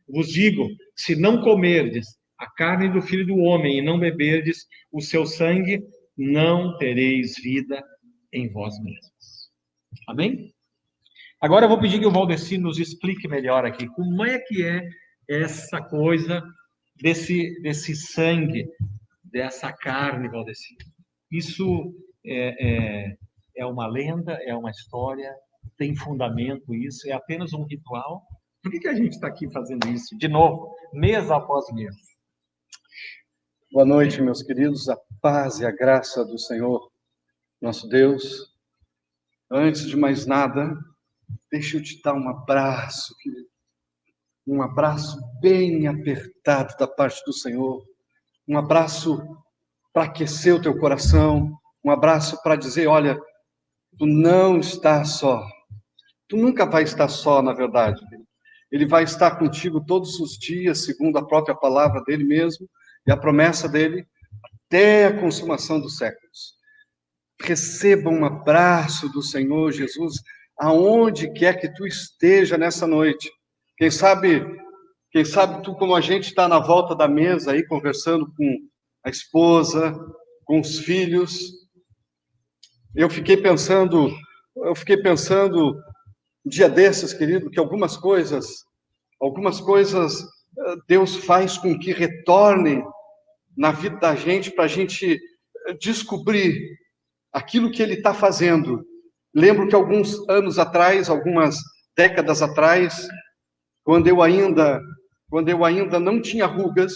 vos digo, se não comerdes a carne do Filho do Homem e não beberdes o seu sangue, não tereis vida em vós mesmos. Amém? Agora eu vou pedir que o Valdeci nos explique melhor aqui, como é que é essa coisa desse sangue, dessa carne, Valdeci. Isso é uma lenda, é uma história, tem fundamento isso, é apenas um ritual. Por que a gente está aqui fazendo isso? De novo, mês após mês. Boa noite, meus queridos. A paz e a graça do Senhor, nosso Deus, Antes de mais nada, deixa eu te dar um abraço, querido. Um abraço bem apertado da parte do Senhor. Um abraço para aquecer o teu coração. Um abraço para dizer, olha, tu não estás só. Tu nunca vai estar só, na verdade. Ele vai estar contigo todos os dias, segundo a própria palavra dele mesmo, e a promessa dele, até a consumação dos séculos. Receba um abraço do Senhor Jesus, aonde quer que tu esteja nessa noite. Quem sabe tu, como a gente está na volta da mesa aí, conversando com a esposa, com os filhos. Eu fiquei pensando um dia desses, querido, que algumas coisas Deus faz com que retornem na vida da gente, para a gente descobrir aquilo que Ele está fazendo. Lembro que alguns anos atrás, algumas décadas atrás, quando eu ainda não tinha rugas,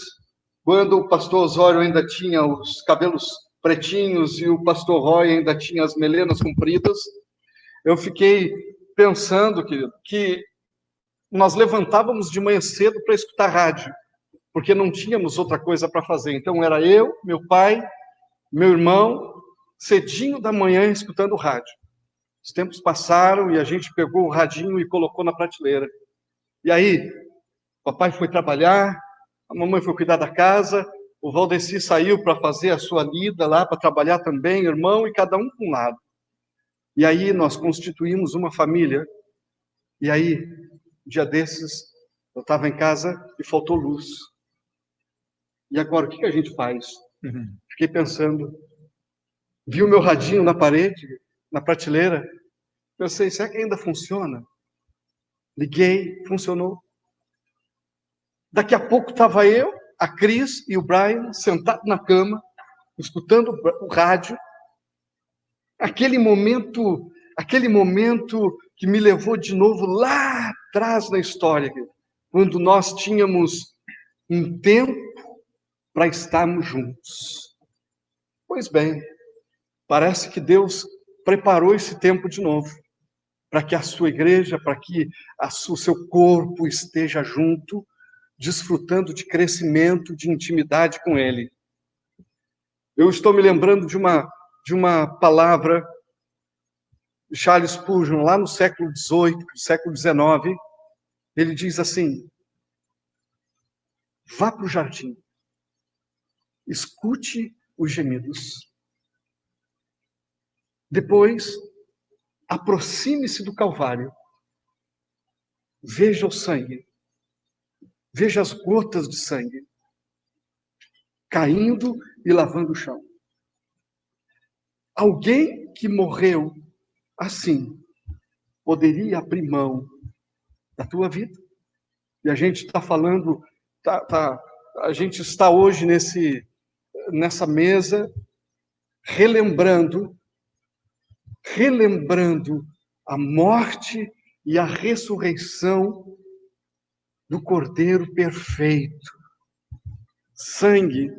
quando o pastor Osório ainda tinha os cabelos pretinhos e o pastor Roy ainda tinha as melenas compridas, eu fiquei pensando, querido, que nós levantávamos de manhã cedo para escutar rádio, porque não tínhamos outra coisa para fazer. Então era eu, meu pai, meu irmão, cedinho da manhã escutando rádio. Os tempos passaram e a gente pegou o radinho e colocou na prateleira. E aí, papai foi trabalhar, a mamãe foi cuidar da casa, o Valdeci saiu para fazer a sua lida lá, para trabalhar também, irmão, e cada um para um lado. E aí nós constituímos uma família. E aí, um dia desses, eu estava em casa e faltou luz. E agora, o que a gente faz? Fiquei pensando, vi o meu radinho na parede, na prateleira, pensei, será que ainda funciona? Liguei, funcionou. Daqui a pouco estava eu, a Cris e o Brian sentados na cama, escutando o rádio. Aquele momento que me levou de novo lá atrás na história, quando nós tínhamos um tempo para estarmos juntos. Pois bem, parece que Deus preparou esse tempo de novo, para que a sua igreja, para que o seu corpo esteja junto, desfrutando de crescimento, de intimidade com Ele. Eu estou me lembrando de uma palavra de Charles Spurgeon, lá no século XVIII, século XIX. Ele diz assim: vá para o jardim, escute os gemidos. Depois, aproxime-se do Calvário, veja o sangue, veja as gotas de sangue caindo e lavando o chão. Alguém que morreu assim poderia abrir mão da tua vida? E a gente está falando, a gente está hoje nessa mesa relembrando a morte e a ressurreição do Cordeiro perfeito. Sangue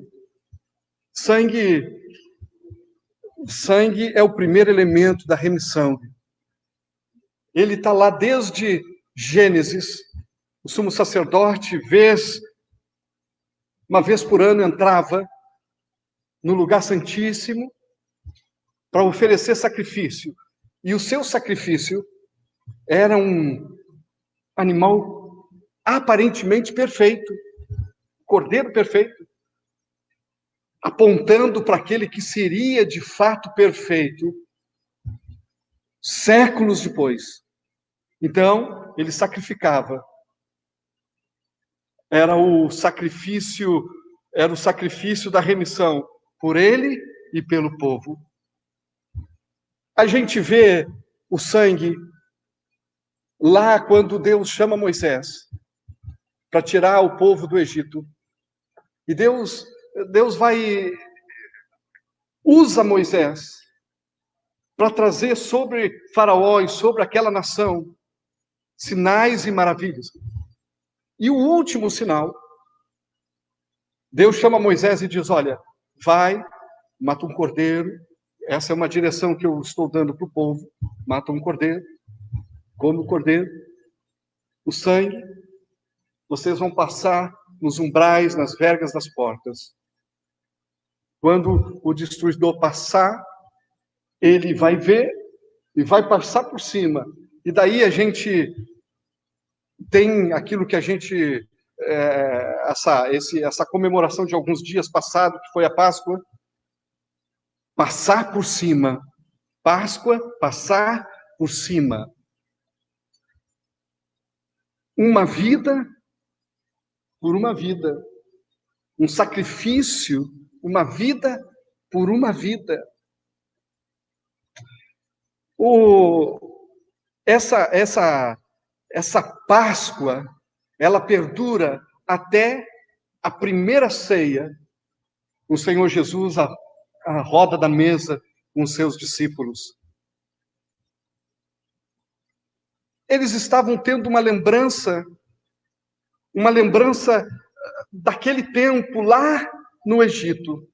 é o primeiro elemento da remissão. Ele está lá desde Gênesis. O sumo sacerdote, uma vez por ano, entrava no lugar santíssimo para oferecer sacrifício. E o seu sacrifício era um animal aparentemente perfeito, cordeiro perfeito, apontando para aquele que seria de fato perfeito séculos depois. Então, ele sacrificava. Era o sacrifício da remissão por ele e pelo povo. A gente vê o sangue lá quando Deus chama Moisés para tirar o povo do Egito. E Deus usa Moisés para trazer sobre Faraó e sobre aquela nação sinais e maravilhas. E o último sinal, Deus chama Moisés e diz: olha, vai, mata um cordeiro, essa é uma direção que eu estou dando para o povo. Mata um cordeiro, come o cordeiro, o sangue, vocês vão passar nos umbrais, nas vergas das portas. Quando o destruidor passar, ele vai ver e vai passar por cima. E daí a gente tem aquilo que a gente... essa comemoração de alguns dias passados, que foi a Páscoa. Passar por cima. Páscoa, passar por cima. Uma vida por uma vida. Um sacrifício, uma vida por uma vida. Essa Páscoa, ela perdura até a primeira ceia. O Senhor Jesus, a roda da mesa com os seus discípulos. Eles estavam tendo uma lembrança daquele tempo lá no Egito.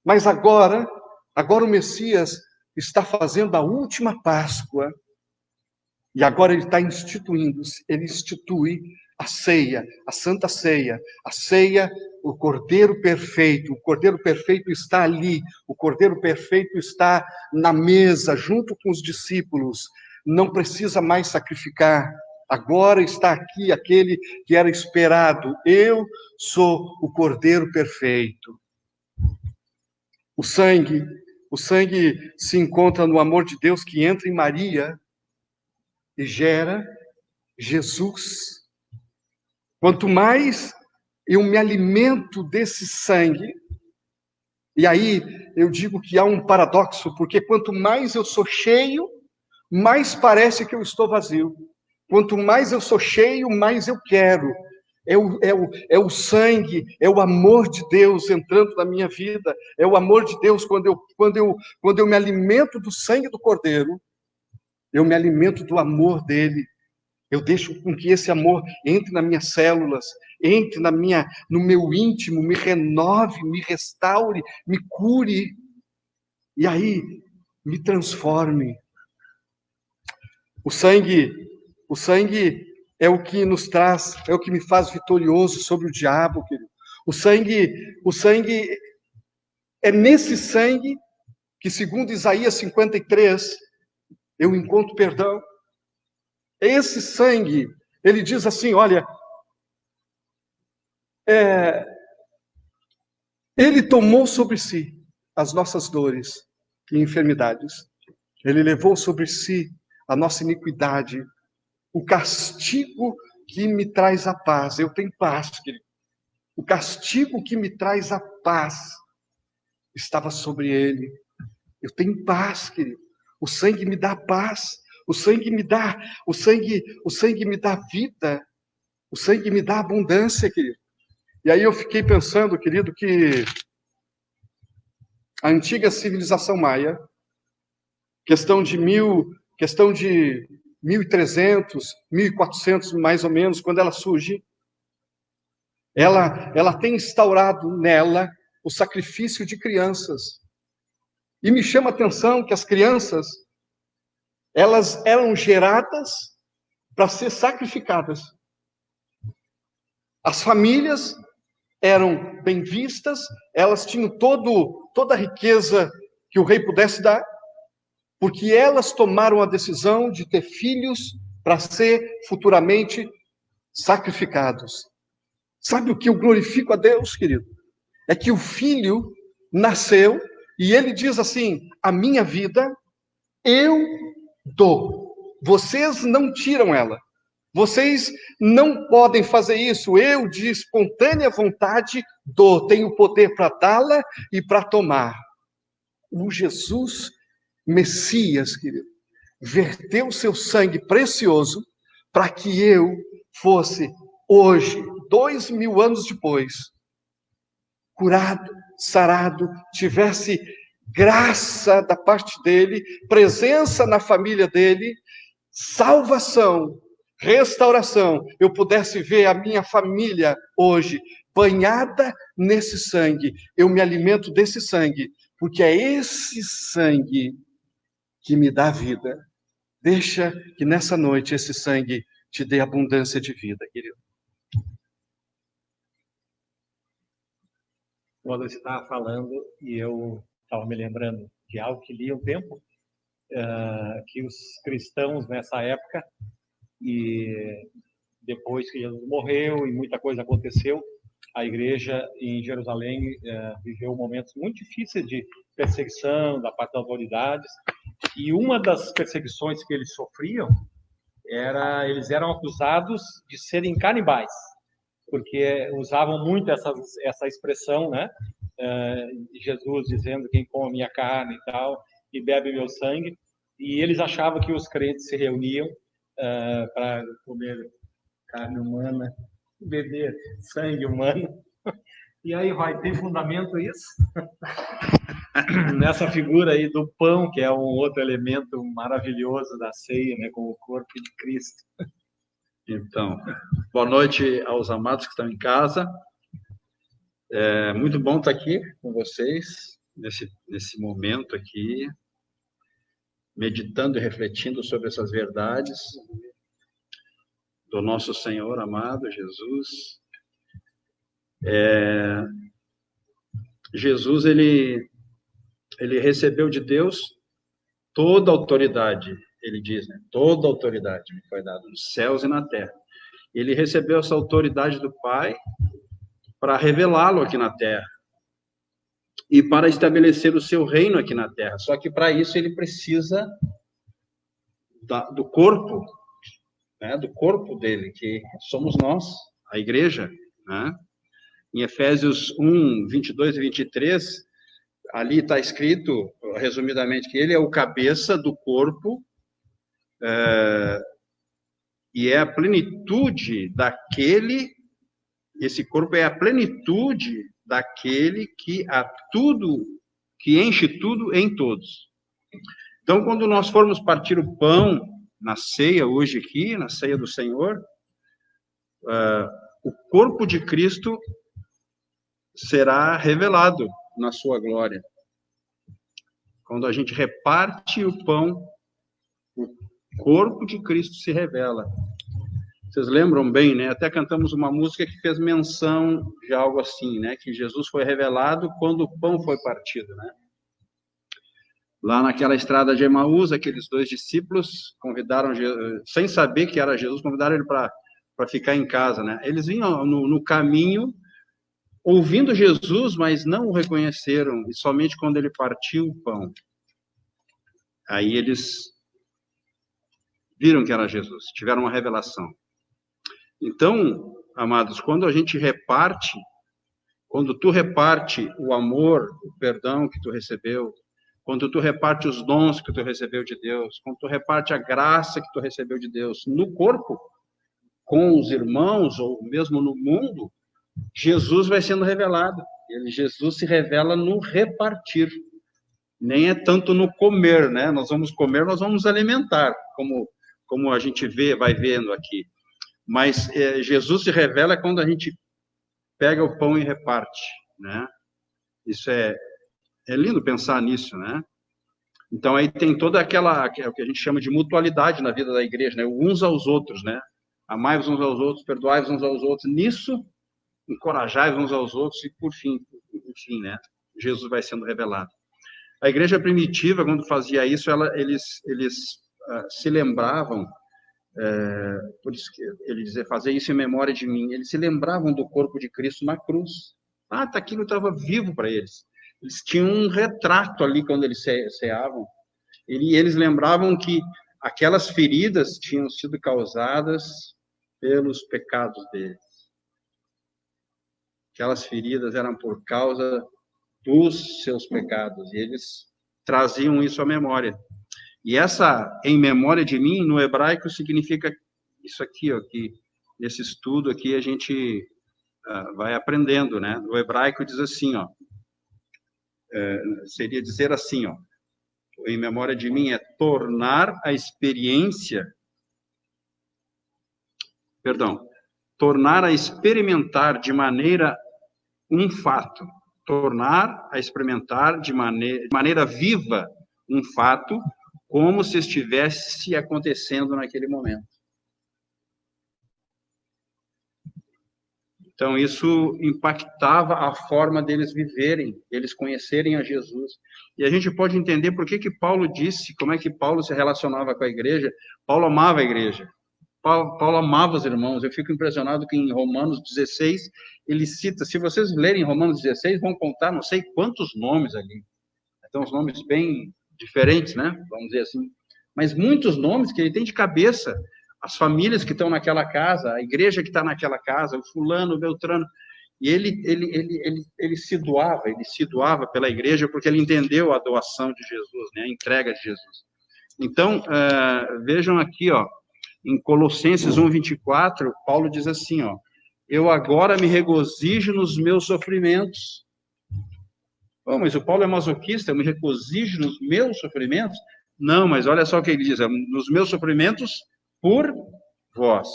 Mas agora o Messias está fazendo a última Páscoa. E agora ele está ele institui a ceia, a Santa Ceia. A ceia, o Cordeiro Perfeito. O Cordeiro Perfeito está ali. O Cordeiro Perfeito está na mesa, junto com os discípulos. Não precisa mais sacrificar. Agora está aqui aquele que era esperado. Eu sou o Cordeiro Perfeito. O sangue se encontra no amor de Deus que entra em Maria e gera Jesus. Quanto mais eu me alimento desse sangue, e aí eu digo que há um paradoxo, porque quanto mais eu sou cheio, mais parece que eu estou vazio. Quanto mais eu sou cheio, mais eu quero. É o sangue, é o amor de Deus entrando na minha vida. É o amor de Deus quando eu me alimento do sangue do Cordeiro, eu me alimento do amor dele. Eu deixo com que esse amor entre nas minhas células, entre no meu íntimo, me renove, me restaure, me cure. E aí, me transforme. O sangue é o que nos traz, é o que me faz vitorioso sobre o diabo, querido. O sangue é nesse sangue que, segundo Isaías 53, eu encontro perdão. Esse sangue, ele diz assim, olha, ele tomou sobre si as nossas dores e enfermidades. Ele levou sobre si a nossa iniquidade, o castigo que me traz a paz. Eu tenho paz, querido. O castigo que me traz a paz estava sobre ele. Eu tenho paz, querido. O sangue me dá paz. O sangue me dá vida. O sangue me dá abundância, querido. E aí eu fiquei pensando, querido, que a antiga civilização maia, questão de 1300, 1400 mais ou menos, quando ela surge, ela tem instaurado nela o sacrifício de crianças. E me chama a atenção que as crianças, elas eram geradas para ser sacrificadas. As famílias eram bem vistas, elas tinham toda a riqueza que o rei pudesse dar, porque elas tomaram a decisão de ter filhos para ser futuramente sacrificados. Sabe o que eu glorifico a Deus, querido? É que o filho nasceu e ele diz assim: a minha vida eu dou. Vocês não tiram ela. Vocês não podem fazer isso. Eu, de espontânea vontade, dou. Tenho poder para dá-la e para tomar. O Jesus Messias, querido, verteu seu sangue precioso para que eu fosse hoje, 2000 anos depois, curado, sarado, tivesse graça da parte dele, presença na família dele, salvação, restauração, eu pudesse ver a minha família hoje banhada nesse sangue. Eu me alimento desse sangue, porque é esse sangue que me dá vida. Deixa que nessa noite esse sangue te dê abundância de vida, querido. Quando você estava falando, e eu estava me lembrando de algo que li há um tempo, que os cristãos nessa época, e depois que Jesus morreu e muita coisa aconteceu, a igreja em Jerusalém viveu momentos muito difíceis de perseguição da parte das autoridades, e uma das perseguições que eles sofriam eles eram acusados de serem canibais, porque usavam muito essa expressão, né? Jesus dizendo: quem come minha carne e tal, e bebe meu sangue, e eles achavam que os crentes se reuniam para comer carne humana, beber sangue humano. E aí, vai ter fundamento isso? Nessa figura aí do pão, que é um outro elemento maravilhoso da ceia, né, com o corpo de Cristo. Então, boa noite aos amados que estão em casa. É muito bom estar aqui com vocês, nesse momento aqui, meditando e refletindo sobre essas verdades do nosso Senhor amado, Jesus. Jesus, ele recebeu de Deus toda a autoridade, ele diz, né? Toda a autoridade me foi dada nos céus e na terra. Ele recebeu essa autoridade do Pai para revelá-lo aqui na terra e para estabelecer o seu reino aqui na terra. Só que para isso ele precisa do corpo, né? Do corpo dele, que somos nós, a igreja, né? Em Efésios 1, 22 e 23, ali está escrito, resumidamente, que ele é o cabeça do corpo, e é a plenitude daquele, esse corpo é a plenitude daquele que enche tudo em todos. Então, quando nós formos partir o pão na ceia, hoje aqui, na ceia do Senhor, o corpo de Cristo será revelado na sua glória. Quando a gente reparte o pão, o corpo de Cristo se revela. Vocês lembram bem, né? Até cantamos uma música que fez menção de algo assim, né? Que Jesus foi revelado quando o pão foi partido, né? Lá naquela estrada de Emaús, aqueles dois discípulos convidaram Jesus, sem saber que era Jesus, convidaram ele para ficar em casa, né? Eles vinham no caminho ouvindo Jesus, mas não o reconheceram, e somente quando ele partiu o pão, aí eles viram que era Jesus, tiveram uma revelação. Então, amados, quando a gente reparte, quando tu reparte o amor, o perdão que tu recebeu, quando tu reparte os dons que tu recebeu de Deus, quando tu reparte a graça que tu recebeu de Deus no corpo, com os irmãos, ou mesmo no mundo, Jesus vai sendo revelado. Jesus se revela no repartir. Nem é tanto no comer, né? Nós vamos comer, nós vamos alimentar, como a gente vai vendo aqui. Mas Jesus se revela quando a gente pega o pão e reparte, né? Isso é lindo pensar nisso, né? Então aí tem toda aquela, que é o que a gente chama de mutualidade na vida da igreja, né? Uns aos outros, né? Amai-vos uns aos outros, perdoai-vos uns aos outros. Nisso, encorajai uns aos outros, e por fim, enfim, né? Jesus vai sendo revelado. A igreja primitiva, quando fazia isso, eles se lembravam, por isso que ele dizia, fazer isso em memória de mim, eles se lembravam do corpo de Cristo na cruz. Aquilo estava vivo para eles. Eles tinham um retrato ali quando eles ceavam. Eles lembravam que aquelas feridas tinham sido causadas pelos pecados deles. Aquelas feridas eram por causa dos seus pecados, e eles traziam isso à memória. E essa, em memória de mim, no hebraico, significa isso aqui, ó, que nesse estudo aqui a gente vai aprendendo, né? No hebraico diz assim, ó, seria dizer assim, ó, em memória de mim é tornar a experimentar de maneira um fato, tornar a experimentar de maneira viva um fato, como se estivesse acontecendo naquele momento. Então, isso impactava a forma deles viverem, eles conhecerem a Jesus. E a gente pode entender por que Paulo disse, como é que Paulo se relacionava com a igreja. Paulo amava a igreja. Paulo amava os irmãos. Eu fico impressionado que em Romanos 16, ele cita, se vocês lerem Romanos 16, vão contar não sei quantos nomes ali. Então, os nomes bem diferentes, né? Vamos dizer assim. Mas muitos nomes que ele tem de cabeça. As famílias que estão naquela casa, a igreja que está naquela casa, o fulano, o Beltrano. E ele se doava pela igreja porque ele entendeu a doação de Jesus, né? A entrega de Jesus. Então, vejam aqui, ó, em Colossenses 1:24, Paulo diz assim, ó, eu agora me regozijo nos meus sofrimentos. Oh, mas o Paulo é masoquista, eu me regozijo nos meus sofrimentos? Não, mas olha só o que ele diz, nos meus sofrimentos por vós.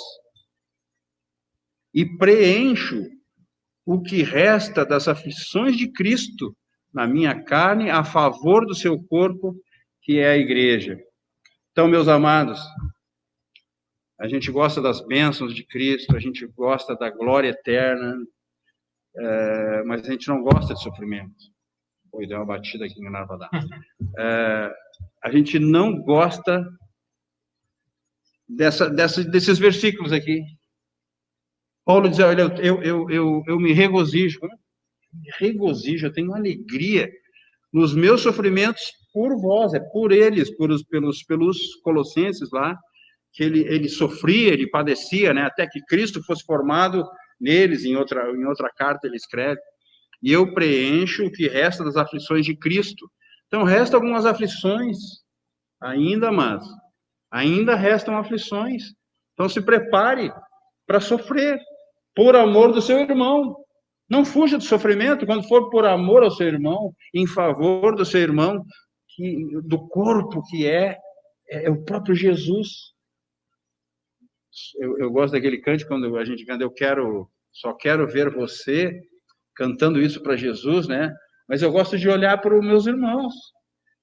E preencho o que resta das aflições de Cristo na minha carne a favor do seu corpo, que é a igreja. Então, meus amados, a gente gosta das bênçãos de Cristo, a gente gosta da glória eterna, mas a gente não gosta de sofrimento. Oi, deu uma batida aqui no Narvadá. A gente não gosta desses versículos aqui. Paulo diz, olha, eu me regozijo, eu tenho alegria nos meus sofrimentos por vós, é por eles, pelos colossenses lá, que ele sofria, ele padecia, né, até que Cristo fosse formado neles, em outra carta ele escreve, e eu preencho o que resta das aflições de Cristo. Então, restam algumas aflições ainda, mas ainda restam aflições. Então, se prepare para sofrer por amor do seu irmão. Não fuja do sofrimento quando for por amor ao seu irmão, em favor do seu irmão, do corpo que é o próprio Jesus. Eu gosto daquele cântico quando a gente canta, só quero ver você, cantando isso para Jesus, né? Mas eu gosto de olhar para os meus irmãos.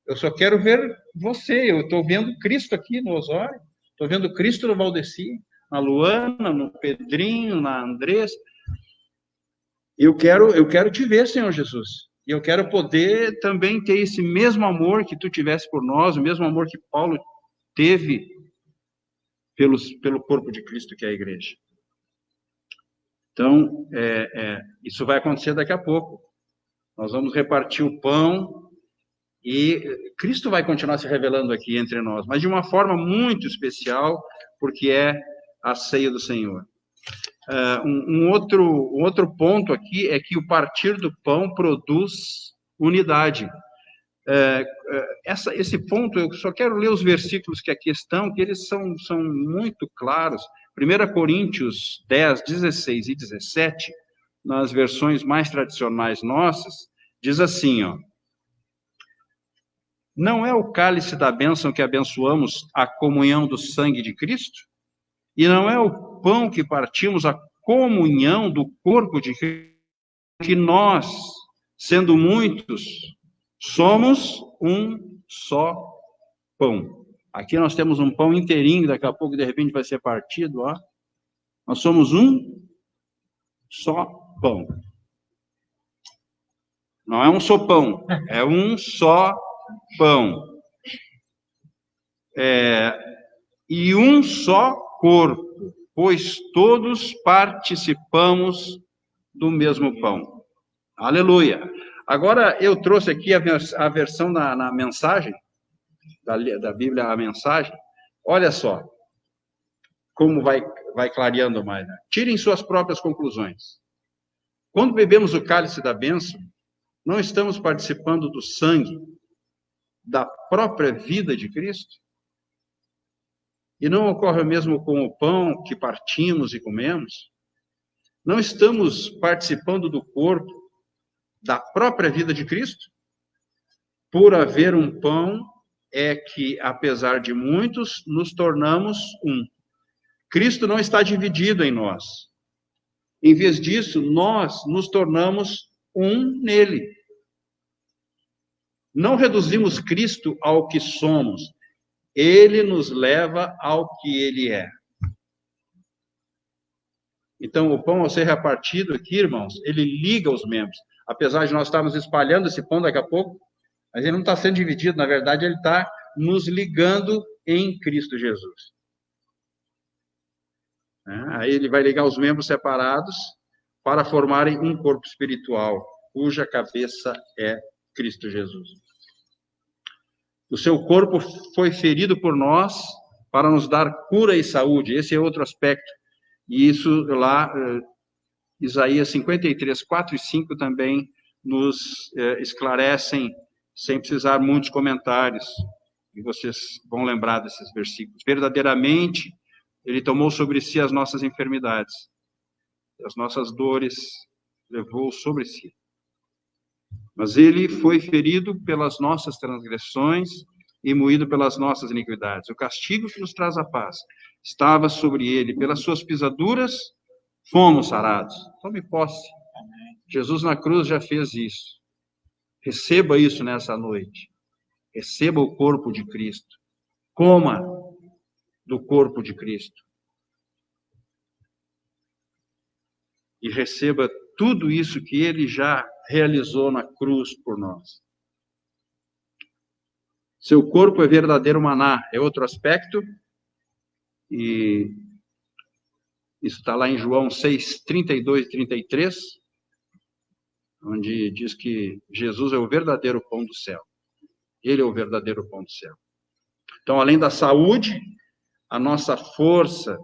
Eu só quero ver você. Eu estou vendo Cristo aqui no Osório, estou vendo Cristo no Valdeci, na Luana, no Pedrinho, na Andressa. Eu quero te ver, Senhor Jesus. E eu quero poder também ter esse mesmo amor que tu tivesse por nós, o mesmo amor que Paulo teve pelo corpo de Cristo, que é a igreja. Então, isso vai acontecer daqui a pouco. Nós vamos repartir o pão e Cristo vai continuar se revelando aqui entre nós, mas de uma forma muito especial, porque é a ceia do Senhor. Um outro ponto aqui é que o partir do pão produz unidade. Esse ponto, eu só quero ler os versículos que aqui estão, que eles são muito claros. 1 Coríntios 10, 16 e 17, nas versões mais tradicionais nossas, diz assim, ó, não é o cálice da bênção que abençoamos a comunhão do sangue de Cristo? E não é o pão que partimos a comunhão do corpo de Cristo? Que nós, sendo muitos, somos um só pão. Aqui nós temos um pão inteirinho, daqui a pouco, de repente, vai ser partido, ó. Nós somos um só pão. Não é um sopão, é um só pão. E um só corpo, pois todos participamos do mesmo pão. Aleluia! Agora, eu trouxe aqui a versão na mensagem, da Bíblia, a mensagem. Olha só como vai clareando mais. Né? Tirem suas próprias conclusões. Quando bebemos o cálice da bênção, não estamos participando do sangue da própria vida de Cristo? E não ocorre o mesmo com o pão que partimos e comemos? Não estamos participando do corpo da própria vida de Cristo? Por haver um pão, é que, apesar de muitos, nos tornamos um. Cristo não está dividido em nós. Em vez disso, nós nos tornamos um nele. Não reduzimos Cristo ao que somos, ele nos leva ao que ele é. Então, o pão ao ser repartido aqui, irmãos, ele liga os membros. Apesar de nós estarmos espalhando esse pão daqui a pouco, mas ele não está sendo dividido, na verdade, ele está nos ligando em Cristo Jesus. Aí ele vai ligar os membros separados para formarem um corpo espiritual, cuja cabeça é Cristo Jesus. O seu corpo foi ferido por nós para nos dar cura e saúde. Esse é outro aspecto. E isso lá, Isaías 53, 4 e 5 também nos esclarecem, sem precisar muitos comentários. E vocês vão lembrar desses versículos. Verdadeiramente, ele tomou sobre si as nossas enfermidades. As nossas dores levou sobre si. Mas ele foi ferido pelas nossas transgressões e moído pelas nossas iniquidades. O castigo que nos traz a paz estava sobre ele. Pelas suas pisaduras, fomos sarados. Tome posse. Jesus na cruz já fez isso. Receba isso nessa noite. Receba o corpo de Cristo. Coma do corpo de Cristo. E receba tudo isso que ele já realizou na cruz por nós. Seu corpo é verdadeiro maná, é outro aspecto, e isso está lá em João 6, 32 e 33, onde diz que Jesus é o verdadeiro pão do céu. Ele é o verdadeiro pão do céu. Então, além da saúde, a nossa força,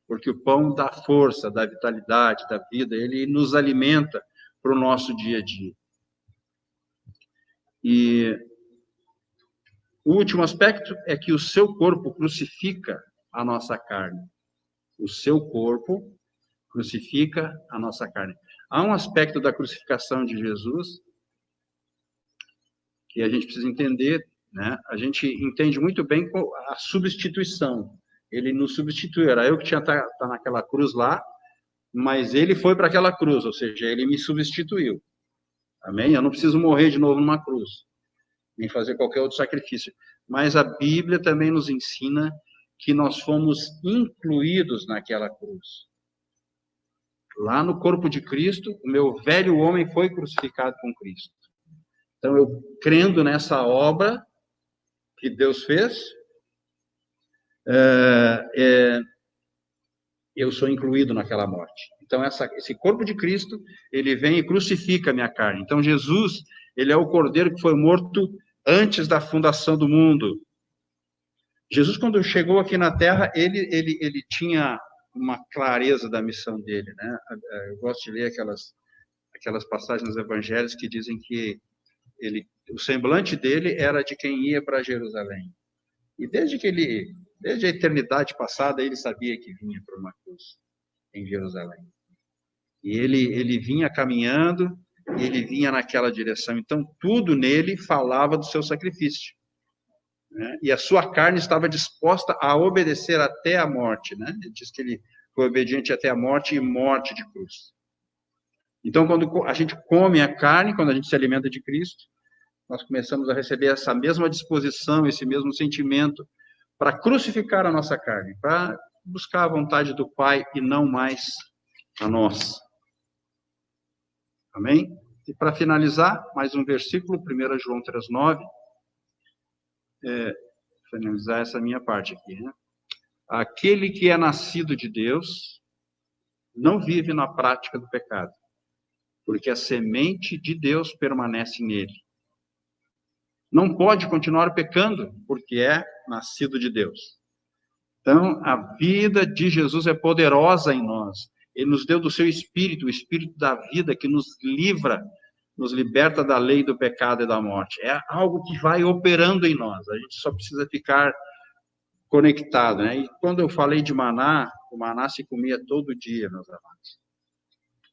porque o pão dá força, dá vitalidade, dá vida, ele nos alimenta para o nosso dia a dia. E o último aspecto é que o seu corpo crucifica a nossa carne. O seu corpo crucifica a nossa carne. Há um aspecto da crucificação de Jesus que a gente precisa entender, né? A gente entende muito bem a substituição. Ele nos substituiu. Era eu que tinha tá naquela cruz lá, mas ele foi para aquela cruz, ou seja, ele me substituiu. Amém? Eu não preciso morrer de novo numa cruz, nem fazer qualquer outro sacrifício. Mas a Bíblia também nos ensina que nós fomos incluídos naquela cruz. Lá no corpo de Cristo, o meu velho homem foi crucificado com Cristo. Então, eu crendo nessa obra que Deus fez, eu sou incluído naquela morte. Então, esse corpo de Cristo, ele vem e crucifica a minha carne. Então, Jesus, ele é o cordeiro que foi morto antes da fundação do mundo. Jesus, quando chegou aqui na Terra, ele tinha uma clareza da missão dele, né? Eu gosto de ler aquelas passagens nos evangelhos que dizem que o semblante dele era de quem ia para Jerusalém. E desde a eternidade passada, ele sabia que vinha para uma cruz em Jerusalém. E ele vinha caminhando, ele vinha naquela direção. Então, tudo nele falava do seu sacrifício, né? E a sua carne estava disposta a obedecer até a morte, né? Ele diz que ele foi obediente até a morte e morte de cruz. Então, quando a gente come a carne, quando a gente se alimenta de Cristo, nós começamos a receber essa mesma disposição, esse mesmo sentimento para crucificar a nossa carne, para buscar a vontade do Pai e não mais a nossa. Amém? E para finalizar, mais um versículo, 1 João 3,9. Finalizar essa minha parte aqui, né? Aquele que é nascido de Deus não vive na prática do pecado, porque a semente de Deus permanece nele. Não pode continuar pecando, porque é nascido de Deus. Então, a vida de Jesus é poderosa em nós. Ele nos deu do seu Espírito, o Espírito da vida, que nos livra, nos liberta da lei do pecado e da morte. É algo que vai operando em nós. A gente só precisa ficar conectado, né? E quando eu falei de maná, o maná se comia todo dia, meus amados.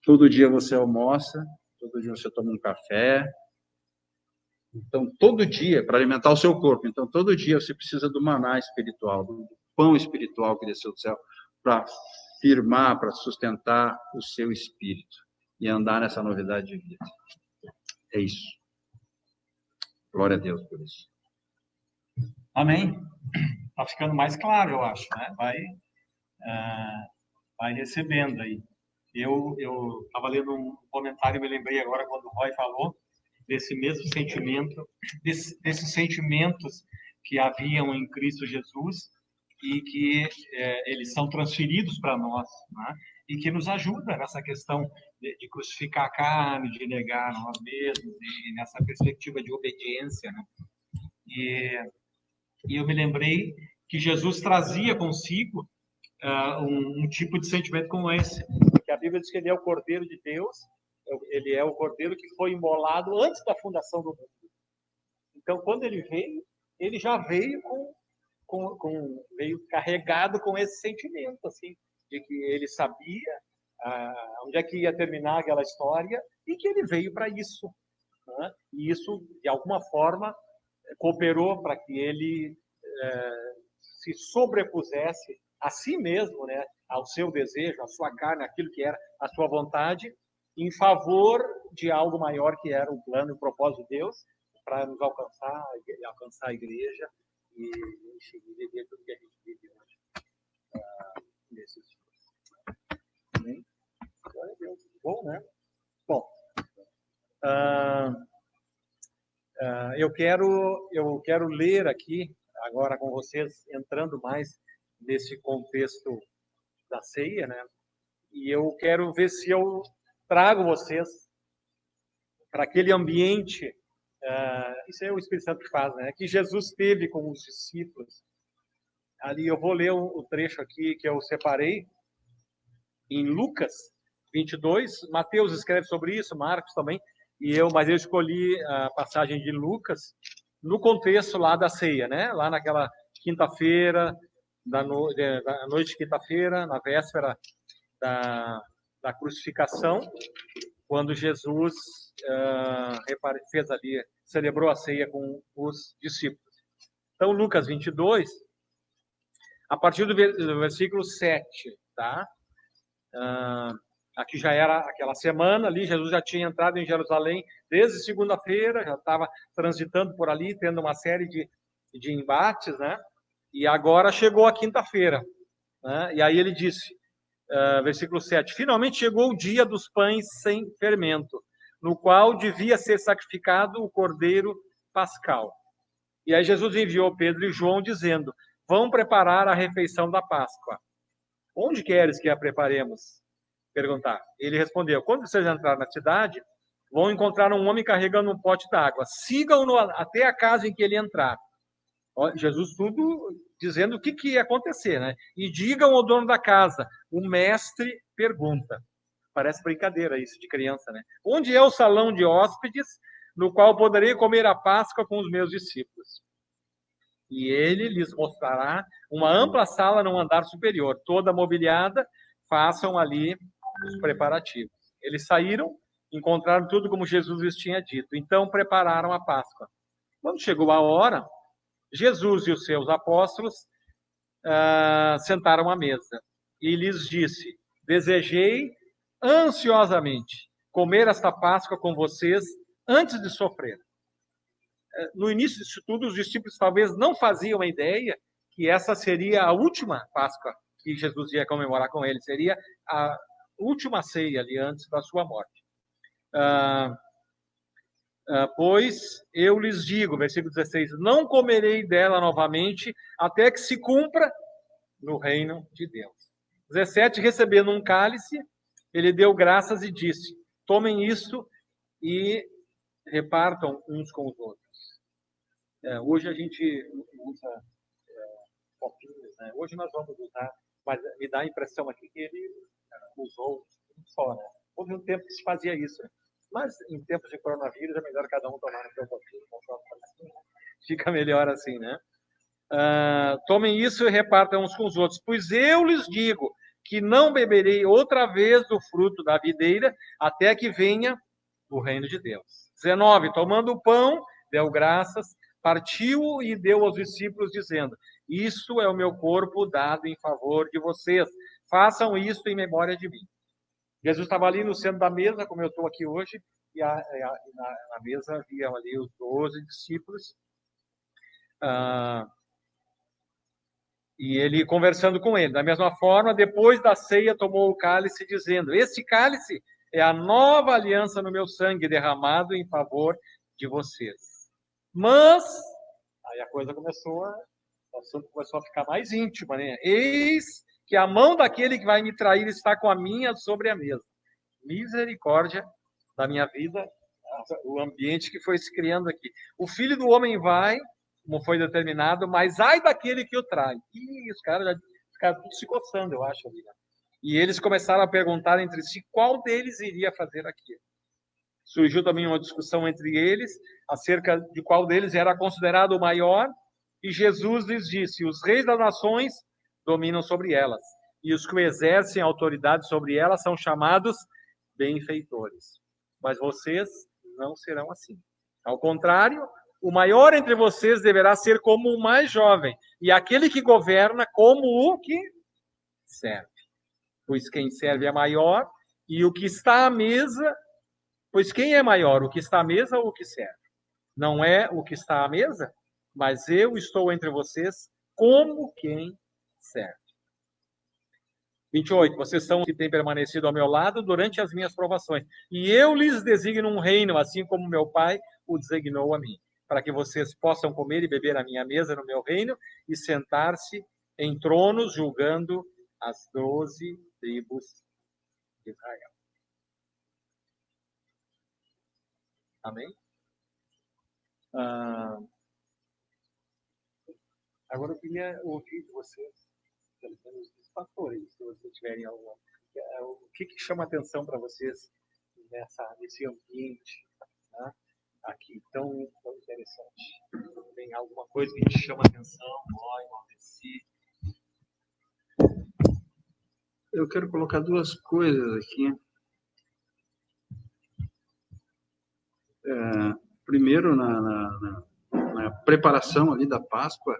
Todo dia você almoça, todo dia você toma um café. Então, todo dia, para alimentar o seu corpo, então, todo dia você precisa do maná espiritual, do pão espiritual que desceu do céu, para firmar, para sustentar o seu espírito e andar nessa novidade de vida. É isso. Glória a Deus por isso. Amém. Está ficando mais claro, eu acho, né? Vai recebendo aí. Eu estava lendo um comentário e me lembrei agora quando o Roy falou desse mesmo sentimento, desses sentimentos que haviam em Cristo Jesus e que eles são transferidos para nós, né? E que nos ajuda nessa questão de crucificar a carne, de negar nós mesmos, e nessa perspectiva de obediência, né? E eu me lembrei que Jesus trazia consigo um tipo de sentimento como esse, porque a Bíblia diz que ele é o Cordeiro de Deus, ele é o Cordeiro que foi imolado antes da fundação do mundo. Então, quando ele veio, ele já veio veio carregado com esse sentimento, assim, de que ele sabia onde é que ia terminar aquela história e que ele veio para isso, né? E isso, de alguma forma, cooperou para que ele se sobrepusesse a si mesmo, né, ao seu desejo, à sua carne, aquilo que era a sua vontade, em favor de algo maior que era o plano e o propósito de Deus para nos alcançar a igreja e viver tudo que a gente vive hoje nesses dias. Amém? Glória a Deus. Bom, né? Bom, eu quero ler aqui agora com vocês, entrando mais nesse contexto da ceia, né? E eu quero ver se eu trago vocês para aquele ambiente, isso é o Espírito Santo que faz, né? Que Jesus teve com os discípulos. Ali eu vou ler o trecho aqui que eu separei em Lucas 22. Mateus escreve sobre isso, Marcos também, mas eu escolhi a passagem de Lucas no contexto lá da ceia, né? Lá naquela quinta-feira, da noite de quinta-feira, na véspera da crucificação, quando Jesus celebrou a ceia com os discípulos. Então, Lucas 22, a partir do versículo 7, tá? Aqui já era aquela semana, ali Jesus já tinha entrado em Jerusalém desde segunda-feira, já estava transitando por ali, tendo uma série de embates, né? E agora chegou a quinta-feira, né? E aí ele disse, versículo 7, finalmente chegou o dia dos pães sem fermento, no qual devia ser sacrificado o cordeiro pascal. E aí Jesus enviou Pedro e João dizendo, vão preparar a refeição da Páscoa. Onde queres que a preparemos? Perguntar. Ele respondeu, quando vocês entrarem na cidade, vão encontrar um homem carregando um pote d'água. Sigam-no até a casa em que ele entrar. Jesus tudo dizendo o que ia acontecer, né? E digam ao dono da casa, o mestre pergunta. Parece brincadeira isso de criança, né? Onde é o salão de hóspedes, no qual poderei comer a Páscoa com os meus discípulos? E ele lhes mostrará uma ampla sala no andar superior, toda mobiliada, façam ali os preparativos. Eles saíram, encontraram tudo como Jesus lhes tinha dito, então prepararam a Páscoa. Quando chegou a hora, Jesus e os seus apóstolos sentaram à mesa e lhes disse, desejei ansiosamente comer esta Páscoa com vocês antes de sofrer. No início disso tudo, os discípulos talvez não faziam a ideia que essa seria a última Páscoa que Jesus ia comemorar com eles, seria a última ceia ali antes da sua morte. Pois eu lhes digo, versículo 16, não comerei dela novamente até que se cumpra no reino de Deus. 17, recebendo um cálice, ele deu graças e disse, tomem isto e repartam uns com os outros. Hoje a gente usa copinhos, né? Hoje nós vamos usar, mas me dá a impressão aqui que ele usou um só, né? Houve um tempo que se fazia isso, né? Mas em tempos de coronavírus é melhor cada um tomar no seu copinho, fica melhor assim, né? Tomem isso e repartam uns com os outros, pois eu lhes digo que não beberei outra vez do fruto da videira até que venha o reino de Deus. 19, tomando o pão, deu graças, partiu e deu aos discípulos, dizendo, isso é o meu corpo dado em favor de vocês, façam isto em memória de mim. Jesus estava ali no centro da mesa, como eu estou aqui hoje, e na mesa haviam ali os 12 discípulos, e ele conversando com ele. Da mesma forma, depois da ceia, tomou o cálice, dizendo: este cálice é a nova aliança no meu sangue, derramado em favor de vocês. Mas, aí a coisa começou a ficar mais íntima, né? Eis que a mão daquele que vai me trair está com a minha sobre a mesa. Misericórdia da minha vida, o ambiente que foi se criando aqui. O Filho do Homem vai, como foi determinado, mas ai daquele que o trai. E os caras já ficaram tudo se coçando, eu acho. Ali, né? E eles começaram a perguntar entre si qual deles iria fazer aquilo. Surgiu também uma discussão entre eles acerca de qual deles era considerado o maior, e Jesus lhes disse: os reis das nações dominam sobre elas, e os que exercem autoridade sobre elas são chamados benfeitores. Mas vocês não serão assim. Ao contrário, o maior entre vocês deverá ser como o mais jovem, e aquele que governa como o que serve. Pois quem serve é maior, e o que está à mesa... Pois quem é maior, o que está à mesa ou o que serve? Não é o que está à mesa, mas eu estou entre vocês como quem serve. 28. Vocês são os que têm permanecido ao meu lado durante as minhas provações. E eu lhes designo um reino, assim como meu Pai o designou a mim, para que vocês possam comer e beber à minha mesa no meu reino e sentar-se em tronos julgando as 12 tribos de Israel. Amém? Agora eu queria ouvir de vocês, os pastores, se vocês tiverem alguma. O que chama atenção para vocês nesse ambiente, né, aqui tão interessante? Tem alguma coisa que te chama atenção? Eu quero colocar duas coisas aqui. Primeiro, na preparação ali da Páscoa,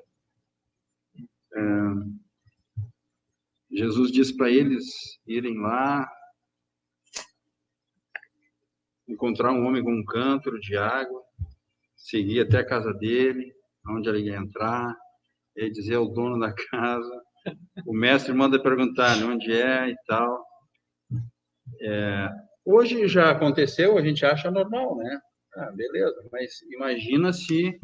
Jesus diz para eles irem lá, encontrar um homem com um cântaro de água, seguir até a casa dele, onde ele ia entrar, e dizer ao dono da casa. O mestre manda perguntar, né, onde é e tal. Hoje já aconteceu, a gente acha normal, né? Beleza, mas imagina se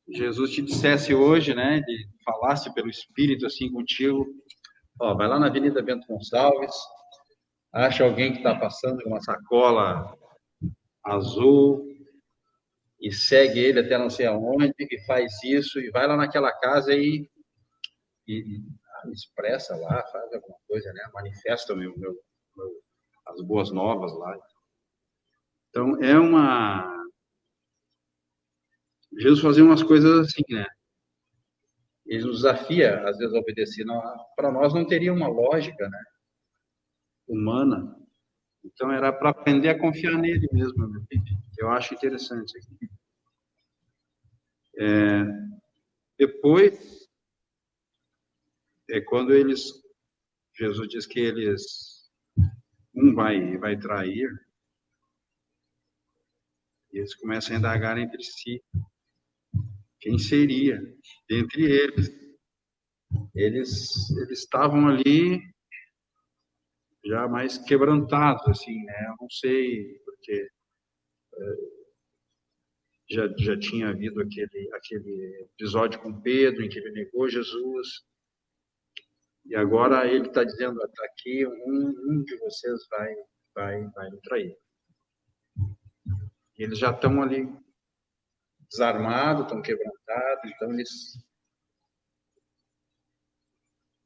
Jesus te dissesse hoje, né, ele falasse pelo Espírito assim contigo: vai lá na Avenida Bento Gonçalves, acha alguém que está passando com uma sacola azul e segue ele até não sei aonde, e faz isso, e vai lá naquela casa e expressa lá, faz alguma coisa, né, manifesta as boas novas lá. Então, Jesus fazia umas coisas assim, né? Ele nos desafia, às vezes, a obedecer. Para nós não teria uma lógica, né, humana. Então, era para aprender a confiar nele mesmo. Né? Eu acho interessante isso aqui. Depois, quando Jesus diz que um vai trair, e eles começam a indagar entre si. Quem seria? Dentre eles. Eles estavam ali já mais quebrantados, assim, né? Eu não sei, porque já tinha havido aquele episódio com Pedro, em que ele negou Jesus, e agora ele está dizendo: tá aqui, um de vocês vai me trair. Eles já estão ali desarmados, estão quebrantados, então eles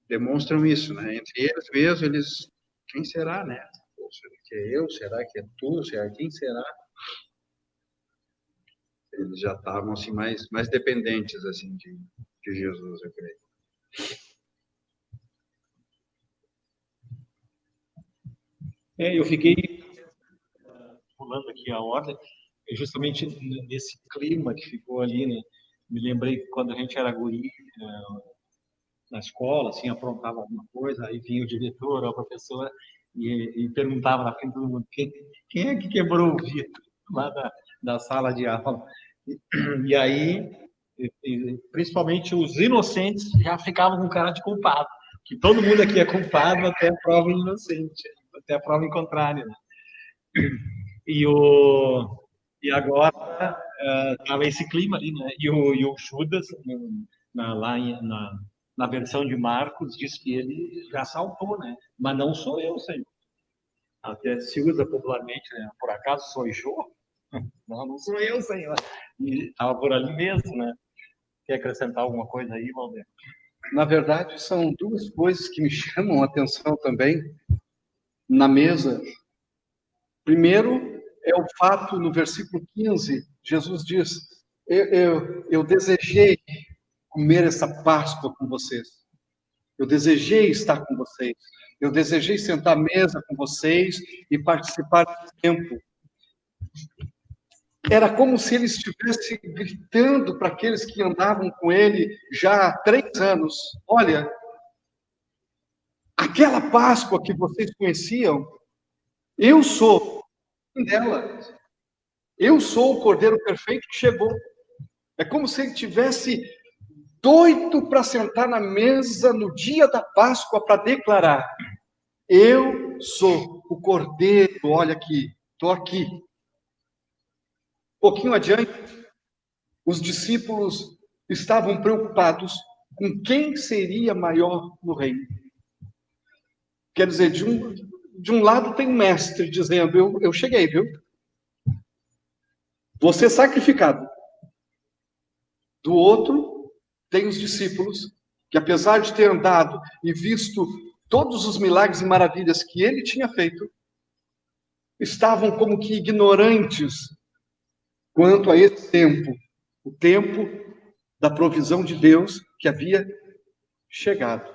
demonstram isso, né? Entre eles mesmos, quem será, né? Será que é eu? Será que é tu? Quem será? Eles já estavam assim mais dependentes assim de Jesus, eu creio. Eu fiquei pulando aqui a ordem, justamente nesse clima que ficou ali, né? Me lembrei quando a gente era guri, na escola, assim, aprontava alguma coisa, aí vinha o diretor ou a professora e perguntava na frente de todo mundo quem é que quebrou o vidro lá da sala de aula. E aí, principalmente os inocentes já ficavam com cara de culpado, que todo mundo aqui é culpado até a prova inocente, até a prova em contrário, né? E agora estava esse clima ali, né? E o Judas, na versão de Marcos, diz que ele já saltou, né? Mas não sou eu, Senhor. Até se usa popularmente, né? Por acaso sou eu? Não sou eu, Senhor. E estava por ali mesmo, né? Quer acrescentar alguma coisa aí, Valdir? Na verdade, são duas coisas que me chamam a atenção também na mesa. Primeiro, é o fato, no versículo 15, Jesus diz, eu desejei comer essa Páscoa com vocês. Eu desejei estar com vocês. Eu desejei sentar à mesa com vocês e participar desse tempo. Era como se ele estivesse gritando para aqueles que andavam com ele já há 3 anos. Olha, aquela Páscoa que vocês conheciam, eu sou dela. Eu sou o Cordeiro Perfeito que chegou. É como se ele tivesse doido para sentar na mesa no dia da Páscoa para declarar: eu sou o Cordeiro, olha aqui, estou aqui. Um pouquinho adiante, os discípulos estavam preocupados com quem seria maior no reino. Quer dizer, de um lado tem um mestre dizendo, eu cheguei, viu? Vou ser sacrificado. Do outro, tem os discípulos que, apesar de ter andado e visto todos os milagres e maravilhas que ele tinha feito, estavam como que ignorantes quanto a esse tempo, o tempo da provisão de Deus que havia chegado.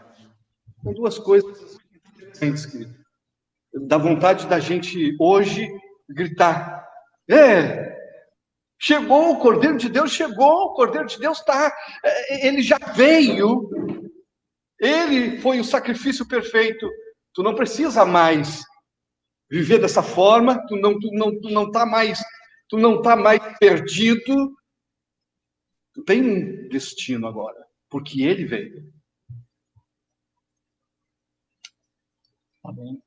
São duas coisas interessantes, querido. Dá vontade da gente hoje gritar: chegou o Cordeiro de Deus, chegou, o Cordeiro de Deus está, ele já veio, ele foi o sacrifício perfeito, tu não precisa mais viver dessa forma, tu não tá mais perdido, tu tem um destino agora, porque ele veio. Tá bem.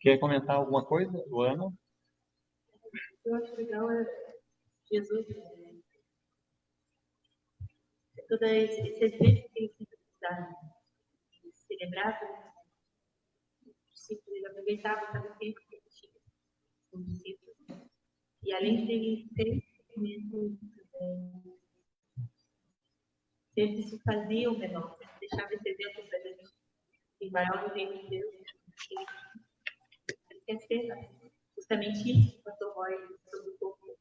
Quer comentar alguma coisa, Luana? Eu acho legal Jesus, todo esse evento que ele sempre celebrava, os discípulos aproveitavam cada tempo que ele tinha com os discípulos. E além de ele ter sempre se fazia o menor, sempre deixava esse exemplo para a gente, em maior no reino de Deus. Ele quer ser justamente isso que o pastor Roy sobre o corpo.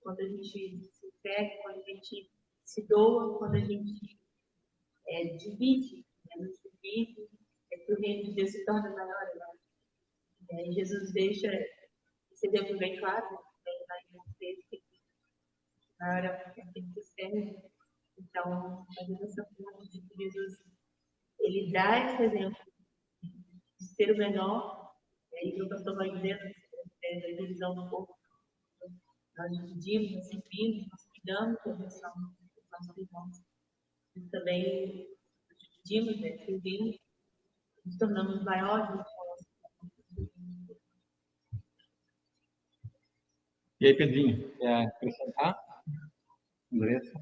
Quando a gente se entrega, quando a gente se doa, quando a gente divide, nos divide, que o reino de Deus se torna maior. E Jesus deixa esse exemplo bem claro, bem lá em texto, que maior é aquele que serve. Então, a devoção de Jesus, ele dá esse exemplo de ser o menor, e aí o pastor vai dizendo, da divisão do corpo. Nós dividimos, nós servimos, nós cuidamos da missão dos nossos irmãos. E também nós dividimos, servimos, nos tornamos maiores. E aí, Pedrinho, quer acrescentar? Andressa?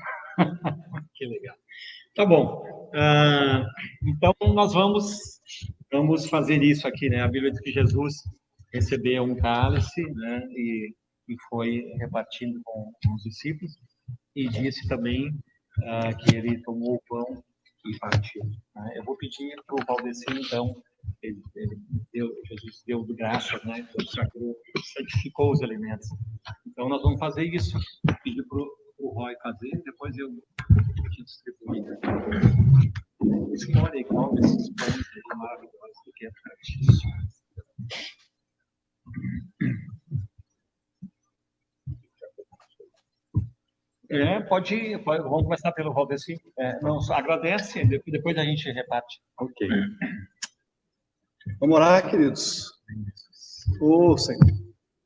Que legal. Tá bom. Então, nós vamos fazer isso aqui, né? A Bíblia diz que Jesus recebeu um cálice, né? E foi repartindo com os discípulos, e disse também que ele tomou o pão e partiu. Né? Eu vou pedir para o Valdeci, então, Jesus deu graça, né? Santificou os alimentos. Então, nós vamos fazer isso, pedir para o Roy fazer, depois eu te distribuir. Escolha igual desses pães aí maravilhosos do que é tradição. Pode ir, vamos começar pelo Valdeci. Agradece, depois a gente reparte. Ok. Vamos orar, queridos. Oh, Senhor,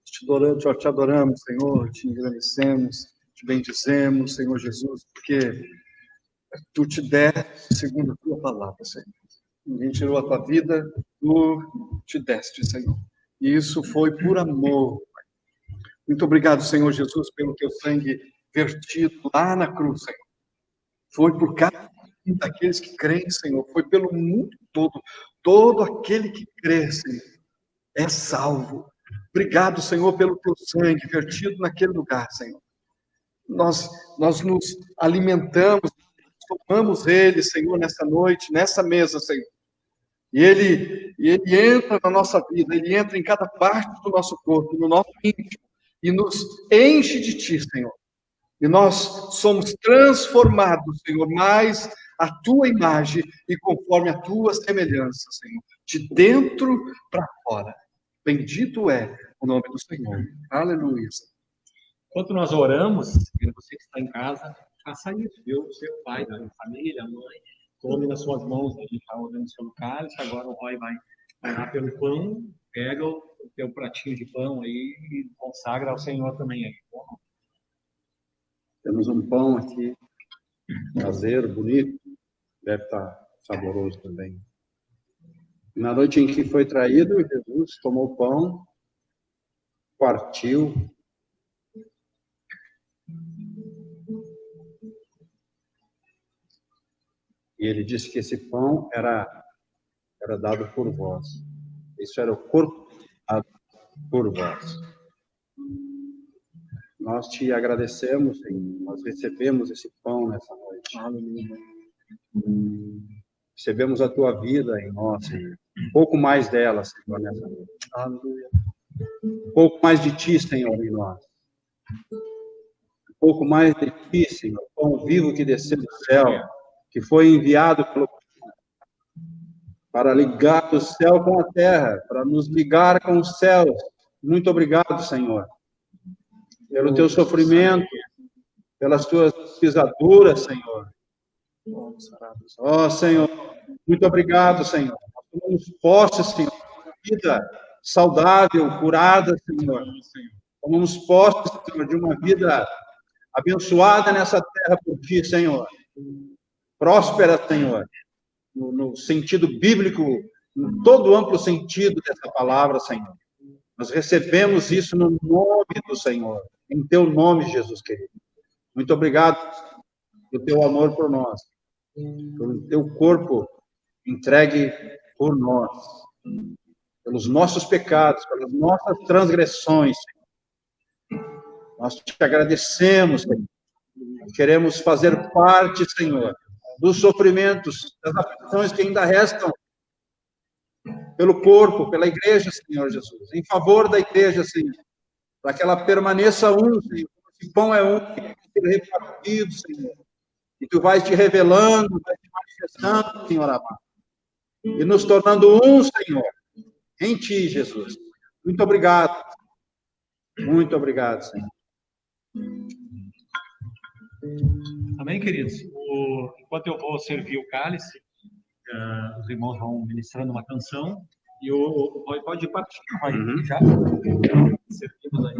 te adoramos, Senhor, te engrandecemos, te bendizemos, Senhor Jesus, porque tu te deste segundo a tua palavra, Senhor. Ninguém tirou a tua vida, tu te deste, Senhor. E isso foi por amor, Pai. Muito obrigado, Senhor Jesus, pelo teu sangue vertido lá na cruz, Senhor. Foi por cada um daqueles que creem, Senhor. Foi pelo mundo todo. Todo aquele que crê, Senhor, é salvo. Obrigado, Senhor, pelo teu sangue vertido naquele lugar, Senhor. Nós nos alimentamos, tomamos ele, Senhor, nessa noite, nessa mesa, Senhor. E ele entra na nossa vida, ele entra em cada parte do nosso corpo, no nosso íntimo, e nos enche de ti, Senhor. E nós somos transformados, Senhor, mais a tua imagem e conforme a tua semelhança, Senhor, de dentro para fora. Bendito é o nome do Senhor. Aleluia. Enquanto nós oramos, você que está em casa, faça isso, viu? O seu pai, a família, a mãe, tome nas suas mãos, a gente está orando sobre o cálice, agora o Roy vai lá pelo pão, pega o teu pratinho de pão aí e consagra ao Senhor também aí. Temos um pão aqui, caseiro, bonito, deve estar saboroso também. Na noite em que foi traído, Jesus tomou o pão, partiu, e ele disse que esse pão era dado por vós. Isso era o corpo dado por vós. Nós te agradecemos, Senhor. Nós recebemos esse pão nessa noite. Aleluia. Recebemos a tua vida em nós, Senhor. Um pouco mais dela, Senhor, nessa noite. Aleluia. Um pouco mais de ti, Senhor, em nós. Um pouco mais de ti, Senhor. Pão vivo que desceu do céu, que foi enviado para ligar o céu com a terra, para nos ligar com os céus. Muito obrigado, Senhor, pelo teu sofrimento, pelas tuas pisaduras, Senhor. Ó, Senhor, muito obrigado, Senhor. Nós tomamos posse, Senhor, de uma vida saudável, curada, Senhor. Tomamos posse, Senhor, de uma vida abençoada nessa terra por ti, Senhor. Próspera, Senhor, no sentido bíblico, em todo o amplo sentido dessa palavra, Senhor. Nós recebemos isso no nome do Senhor, em teu nome, Jesus querido. Muito obrigado pelo teu amor por nós, pelo teu corpo entregue por nós, pelos nossos pecados, pelas nossas transgressões, Senhor. Nós te agradecemos, Senhor. Queremos fazer parte, Senhor, dos sofrimentos, das aflições que ainda restam pelo corpo, pela igreja, Senhor Jesus, em favor da igreja, Senhor, para que ela permaneça um, Senhor. Esse pão é um, que vai ser repartido, Senhor, e tu vais te revelando, vais te manifestando, Senhor amado, e nos tornando um, Senhor, em ti, Jesus. Muito obrigado, Senhor. Amém, queridos? Enquanto eu vou servir o cálice, os irmãos vão ministrando uma canção e o Roy pode partir, já servimos aí.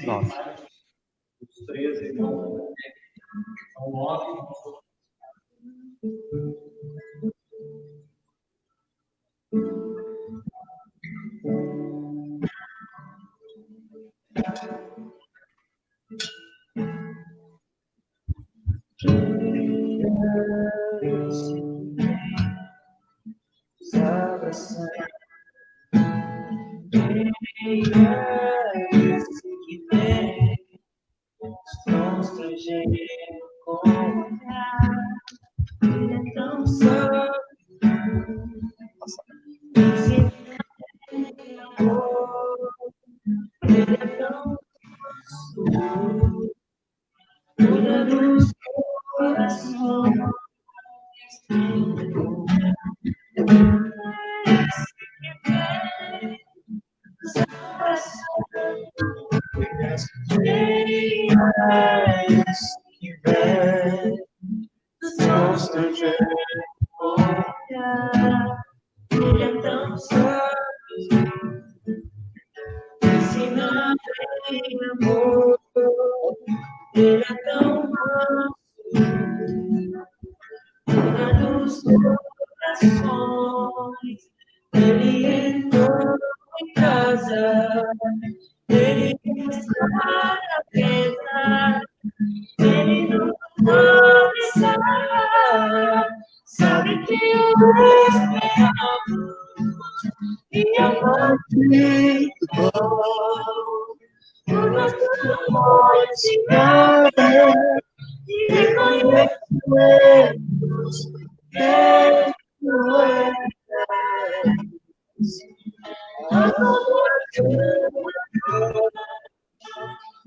Nossa. Os 13 irmãos, são 9. Ele é tão sábio, ensinando em amor. Ele é tão manso, cuida dos corações. Ele entrou em casa, ele está na mesa, ele não pode sair. Sabe que eu esperamos e amor de bom. O nosso amor se abre e reconhecemos quem tu és.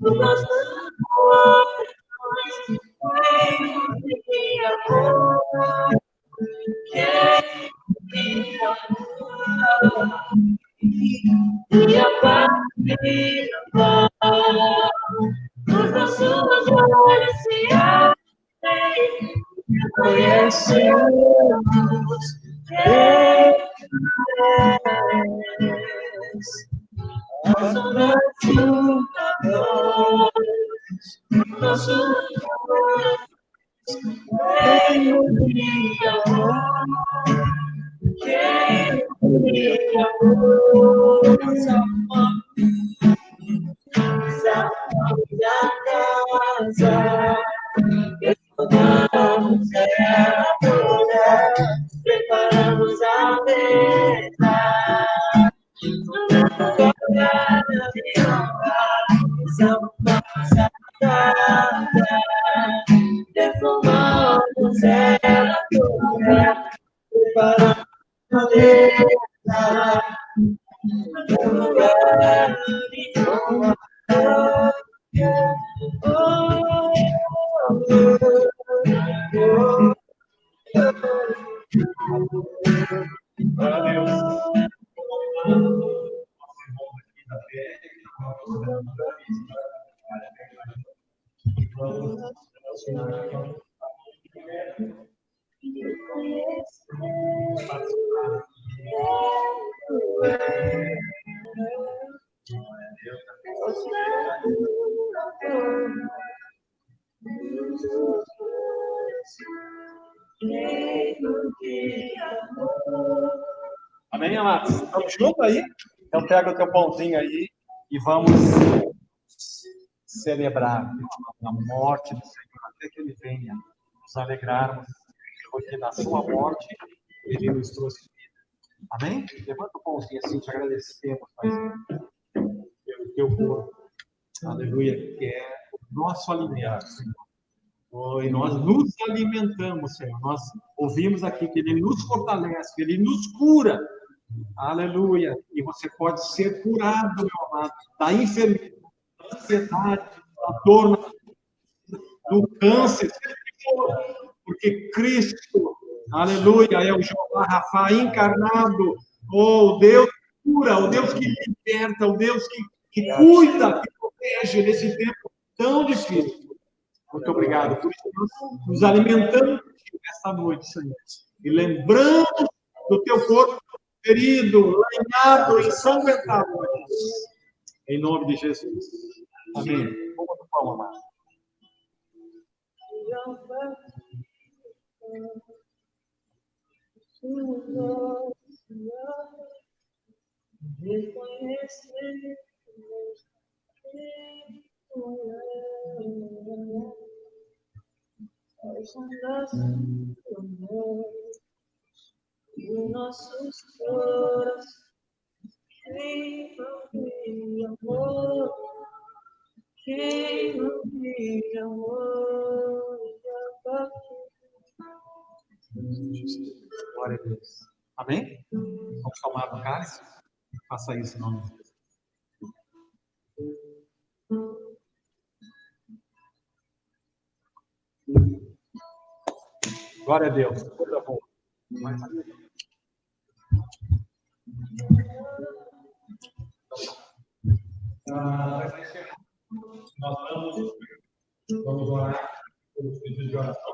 O nosso amor de amor. Quem e a paz os nossos olhos se abrem, conhecemos quem és. Nosso nosso quem de amor, quem de amor, salvamos a casa, estudamos ela toda, preparamos a mesa, salvamos a casa, defumamos ela toda, preparamos a mesa, no lugar de honra. Amém, amados? Estamos juntos aí? Então pega o teu pãozinho aí e vamos celebrar a morte do Senhor até que Ele venha nos alegrarmos, porque na sua morte Ele nos trouxe vida. Amém? Levanta o pãozinho assim, te agradecemos, Pai, pelo teu corpo. Aleluia, que é o nosso alimento, Senhor. E nós nos alimentamos, Senhor. Nós ouvimos aqui que Ele nos fortalece, que Ele nos cura. Aleluia. E você pode ser curado, meu amado, da enfermidade, da ansiedade, da dor, do câncer, porque Cristo, aleluia, é o Jeová Rafa encarnado, o Deus que cura, o Deus que liberta, o Deus que cuida, que protege nesse tempo tão difícil. Muito obrigado por isso. Nós nos alimentamos esta noite, Senhor. E lembramos do teu corpo ferido, lanhado, ensanguentado. Em nome de Jesus. Amém. Vamos do pão, amado. Nossos corações, quem amor, quem amor, Glória a Deus. Amém? Vamos tomar do cálice? Faça isso em nome de Jesus. Glória a Deus. Coisa boa. Nós vamos orar pelos pedidos de oração,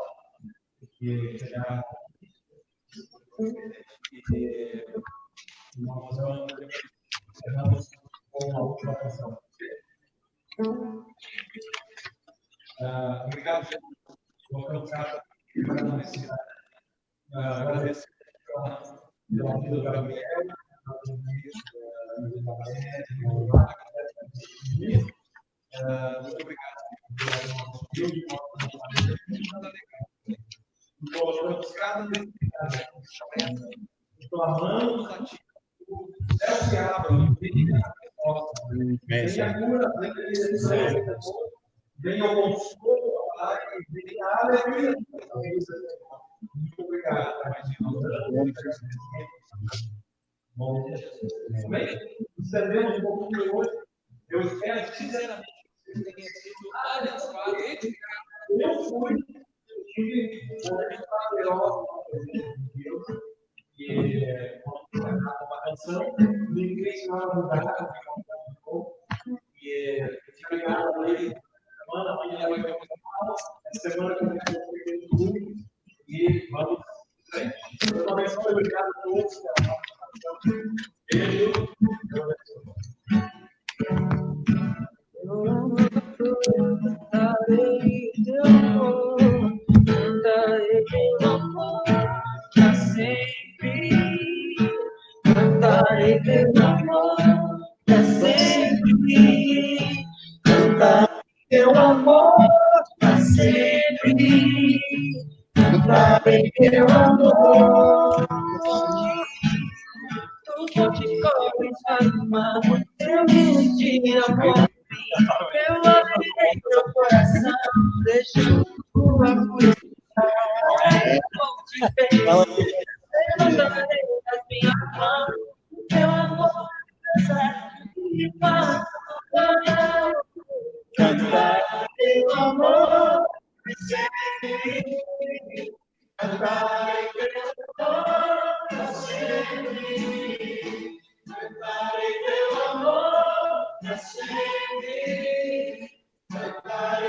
porque será nós vamos com a última canção. Obrigado, gente. Estou cansado para não ensinar. Agradeço pela vida do Gabriel, muito obrigado. Colocamos cada necessidade, clamamos a Ti. O céu se abre, venha a resposta. Venha a cura, venha o consolo, venha a alegria. Muito obrigado. Amém? Estendemos um pouquinho hoje. Eu espero sinceramente que vocês tenham sido abençoados. Eu fui, tive momentos prazerosos na presença de Deus. E quando uma canção, ninguém se vai mudar, e fica ligado aí. Semana, amanhã vai ter uma semana que eu vou ter tudo. E vamos em frente. Eu também sou obrigado a todos pela participação. Beijo. Cantarei teu amor, cantarei teu amor pra sempre. Cantarei teu amor pra sempre. Cantarei teu amor pra sempre. Cantarei teu amor. Tu forte corres para o mar, eu me tira por eu abrirei teu coração, deixa tua coisa. Vou te pedir, levantarei as minhas mãos, teu amor, me faz cantar teu amor, sempre. Cantarei teu amor, sempre. Cantarei teu amor, sempre.